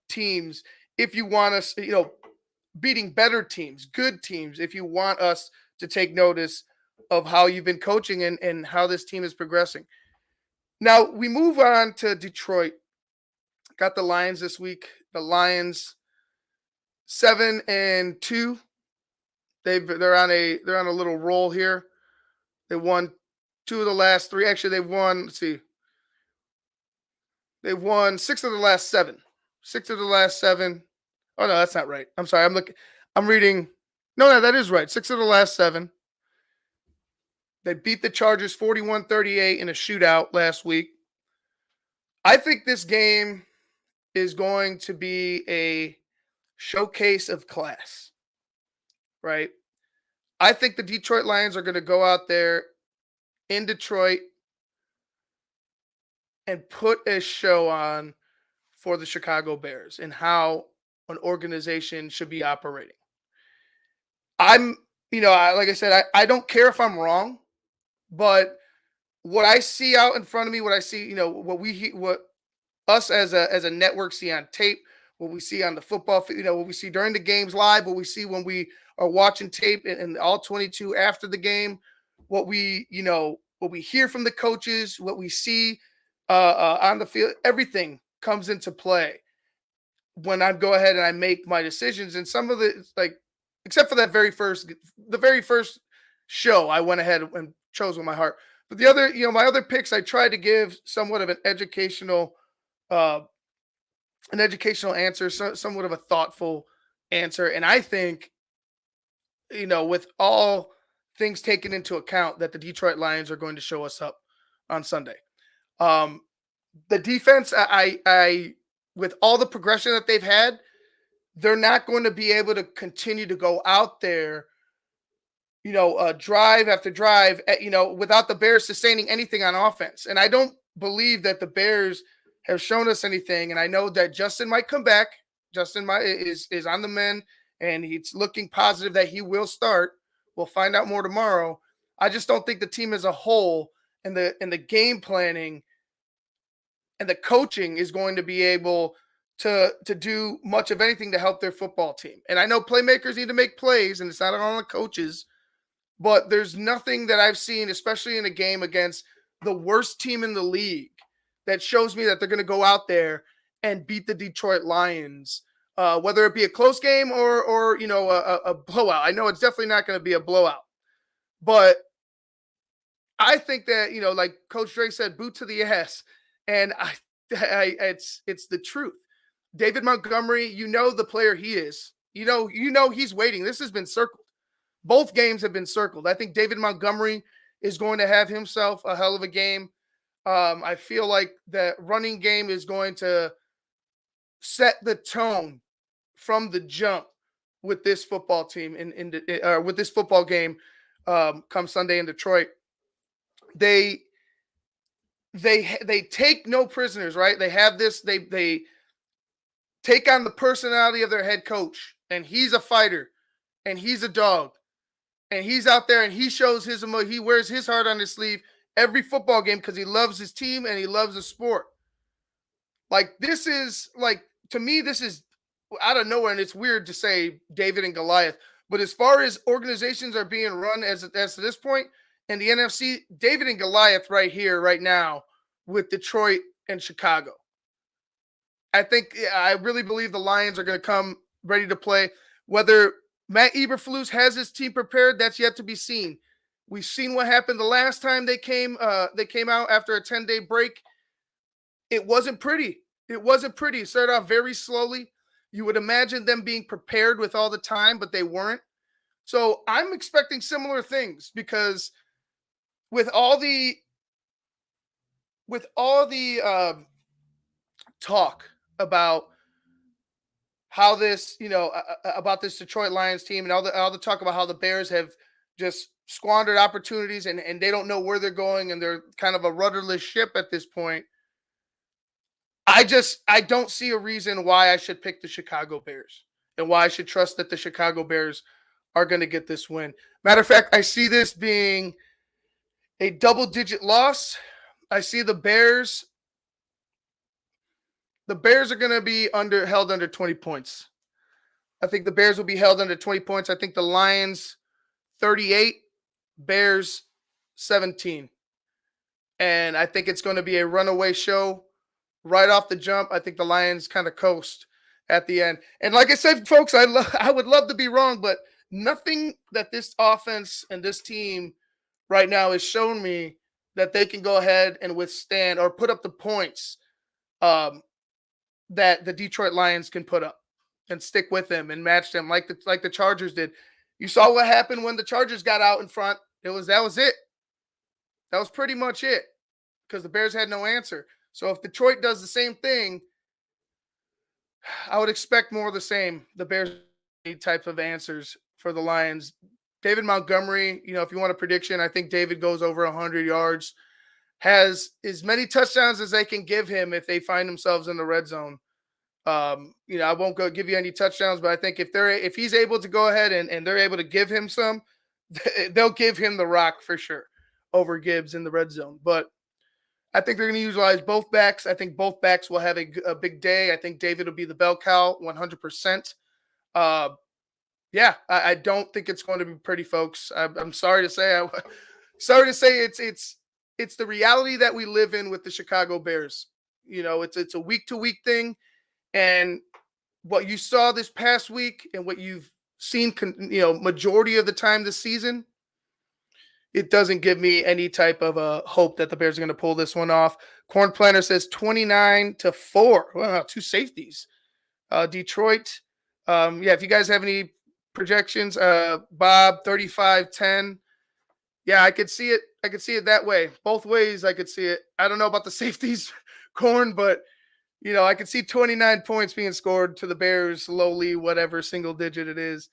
teams if you want to, beating better teams, good teams, if you want us to take notice of how you've been coaching and how this team is progressing. Now we move on to Detroit. Got the Lions this week. The Lions 7-2. They're on a little roll here. They won 2 of the last 3. Actually, they've won, let's see. They've won 6 of the last 7. 6 of the last 7. Oh no, that's not right. I'm sorry. I'm reading. No, that is right. 6 of the last 7. They beat the Chargers 41-38 in a shootout last week. I think this game is going to be a showcase of class, right? I think the Detroit Lions are going to go out there in Detroit and put a show on for the Chicago Bears and how an organization should be operating. Like I said, I don't care if I'm wrong, but what I see out in front of me, what I see, what us as a network see on tape, what we see on the football, what we see during the games live, what we see when we are watching tape and all 22 after the game, what we hear from the coaches, what we see on the field, everything comes into play when I go ahead and I make my decisions. And some of the, except for the very first show, I went ahead and chose with my heart. But the other, my other picks, I tried to give somewhat of an educational answer, somewhat of a thoughtful answer. And I think, with all things taken into account, that the Detroit Lions are going to show us up on Sunday. The defense, I with all the progression that they've had, they're not going to be able to continue to go out there, drive after drive, without the Bears sustaining anything on offense. And I don't believe that the Bears have shown us anything. And I know that Justin might come back. Justin is on the mend, and he's looking positive that he will start. We'll find out more tomorrow. I just don't think the team as a whole and the game planning and the coaching is going to be able to do much of anything to help their football team. And I know playmakers need to make plays, and it's not on the coaches, but there's nothing that I've seen, especially in a game against the worst team in the league, that shows me that they're going to go out there and beat the Detroit Lions, whether it be a close game or a blowout. I know it's definitely not going to be a blowout, but I think that, like Coach Dre said, boot to the ass. And it's the truth. David Montgomery, the player he is. He's waiting. This has been circled. Both games have been circled. I think David Montgomery is going to have himself a hell of a game. I feel like that running game is going to set the tone from the jump with this football team with this football game come Sunday in Detroit. They take no prisoners, right? They have this. They take on the personality of their head coach, and he's a fighter, and he's a dog, and he's out there and he shows he wears his heart on his sleeve every football game because he loves his team and he loves the sport. To me, this is out of nowhere, and it's weird to say David and Goliath, but as far as organizations are being run as to this point in the NFC, David and Goliath right here, right now, with Detroit and Chicago. I really believe the Lions are going to come ready to play. Whether Matt Eberflus has his team prepared, that's yet to be seen. We've seen what happened the last time they came out after a 10-day break. It wasn't pretty. It started off very slowly. You would imagine them being prepared with all the time, but they weren't. So I'm expecting similar things because with all the talk about how this, about this Detroit Lions team and all the talk about how the Bears have just squandered opportunities and they don't know where they're going and they're kind of a rudderless ship at this point. I don't see a reason why I should pick the Chicago Bears and why I should trust that the Chicago Bears are going to get this win. Matter of fact, I see this being a double-digit loss. I see the Bears are going to be held under 20 points. I think the Bears will be held under 20 points. I think the Lions 38, Bears 17. And I think it's going to be a runaway show right off the jump. I think the Lions kind of coast at the end. And like I said, folks, I would love to be wrong, but nothing that this offense and this team right now has shown me that they can go ahead and withstand or put up the points that the Detroit Lions can put up and stick with them and match them like the Chargers did. You saw what happened when the Chargers got out in front. That was it. That was pretty much it because the Bears had no answer. So if Detroit does the same thing, I would expect more of the same. The Bears need type of answers for the Lions. David Montgomery, if you want a prediction, I think David goes over 100 yards, has as many touchdowns as they can give him if they find themselves in the red zone. I won't give you any touchdowns, but I think if he's able to go ahead and they're able to give him some, they'll give him the rock for sure over Gibbs in the red zone. But I think they're going to utilize both backs. I think both backs will have a big day. I think David will be the bell cow 100%. I don't think it's going to be pretty, folks. I'm sorry to say. It's the reality that we live in with the Chicago Bears. It's a week-to-week thing, and what you saw this past week and what you've seen, majority of the time this season, it doesn't give me any type of hope that the Bears are going to pull this one off. Corn Planter says 29-4. Wow, 2 safeties. Detroit. If you guys have any projections, Bob 35-10. Yeah, I could see it. I could see it that way. Both ways I could see it. I don't know about the safeties, Corn, but I could see 29 points being scored to the Bears, lowly, whatever single digit it is.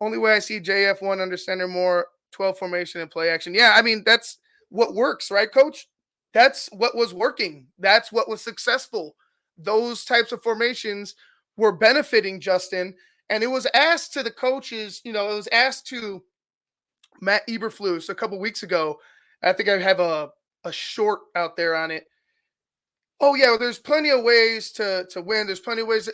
Only way I see JF1 under center more 12 formation and play action. Yeah, I mean, that's what works, right, Coach? That's what was working. That's what was successful. Those types of formations were benefiting Justin. And it was asked to the coaches, it was asked to Matt Eberflus a couple weeks ago. I think I have a short out there on it. Oh, yeah, there's plenty of ways to win. There's plenty of ways.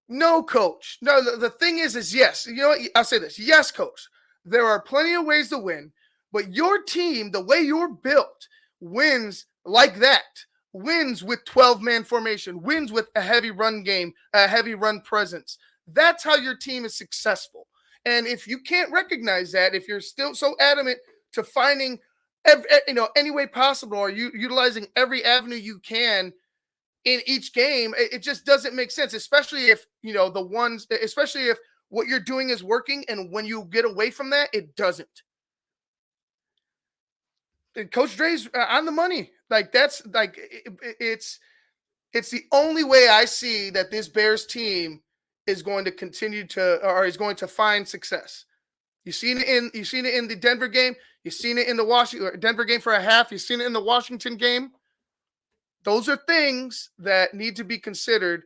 No, Coach. No, the thing is yes. You know what? I'll say this. Yes, Coach. There are plenty of ways to win, but your team, the way you're built, wins like that. Wins with 12-man formation. Wins with a heavy run game, a heavy run presence. That's how your team is successful. And if you can't recognize that, if you're still so adamant to finding any way possible or utilizing every avenue you can in each game, it just doesn't make sense, especially if, especially if what you're doing is working and when you get away from that, it doesn't. And Coach Dre's on the money. Like that's like, it's the only way I see that this Bears team is going to continue to, or is going to find success. You've seen it in the Denver game. You've seen it in the Denver game for a half. You've seen it in the Washington game. Those are things that need to be considered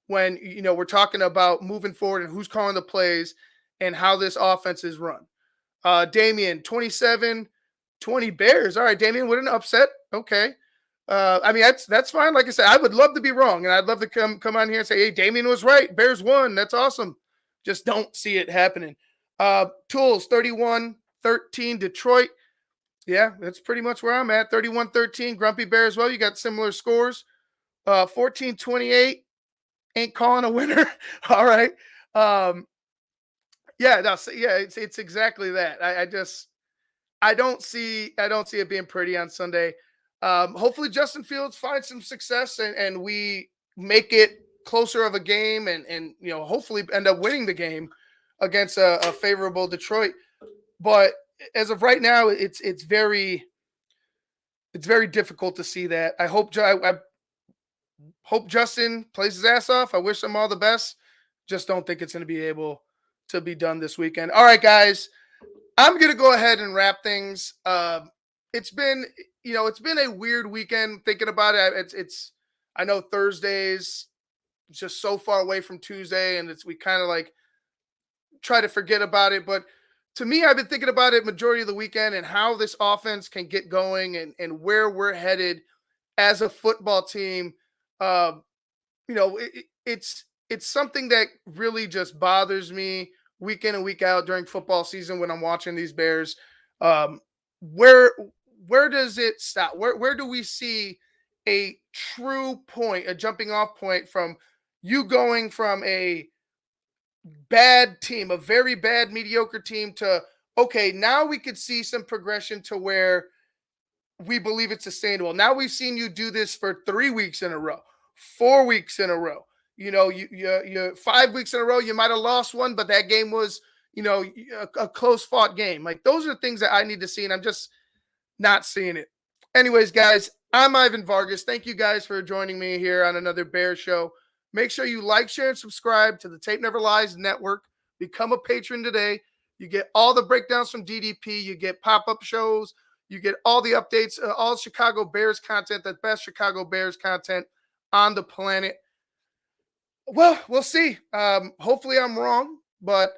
when, we're talking about moving forward and who's calling the plays and how this offense is run. Damian, 27-20 Bears. All right, Damian, what an upset. Okay. That's fine. Like I said, I would love to be wrong, and I'd love to come on here and say, hey, Damian was right. Bears won. That's awesome. Just don't see it happening. Tools, 31-13 Detroit. Yeah, that's pretty much where I'm at. 31-13 Grumpy Bear as well. You got similar scores. 14-28 ain't calling a winner. All right. It's exactly that. I don't see it being pretty on Sunday. Hopefully Justin Fields finds some success and we make it closer of a game and hopefully end up winning the game against a favorable Detroit. But as of right now, it's very difficult to see that. I hope Justin plays his ass off. I wish him all the best. Just don't think it's going to be able to be done this weekend. All right, guys, I'm going to go ahead and wrap things. It's been a weird weekend thinking about it. I know Thursdays just so far away from Tuesday, and we kind of like try to forget about it. But to me, I've been thinking about it majority of the weekend and how this offense can get going and where we're headed as a football team. It's it's something that really just bothers me week in and week out during football season when I'm watching these Bears. Um, where where does it stop? Where do we see a true point, a jumping off point from you going from a bad team, a very bad, mediocre team to, okay, now we could see some progression to where we believe it's sustainable. Now we've seen you do this for 3 weeks in a row, 4 weeks in a row. You 5 weeks in a row, you might have lost one, but that game was, a close fought game. Like those are things that I need to see, and I'm just not seeing it. Anyways, guys, I'm Ivan Vargas. Thank you guys for joining me here on another Bear Show. Make sure you like, share, and subscribe to the Tape Never Lies Network. Become a patron today. You get all the breakdowns from DDP. You get pop-up shows. You get all the updates, all Chicago Bears content, the best Chicago Bears content on the planet. Well, we'll see. Hopefully I'm wrong, but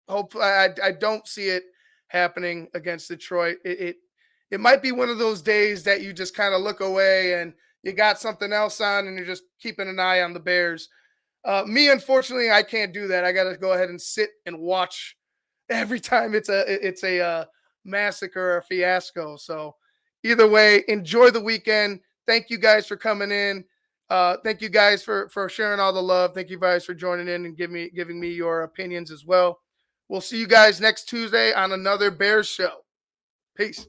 hopefully I don't see it happening against Detroit. It might be one of those days that you just kind of look away and you got something else on and you're just keeping an eye on the Bears. Me, unfortunately, I can't do that. I got to go ahead and sit and watch every time it's a massacre or a fiasco. So either way, enjoy the weekend. Thank you guys for coming in. Thank you guys for sharing all the love. Thank you guys for joining in and giving me your opinions as well. We'll see you guys next Tuesday on another Bears show. Peace.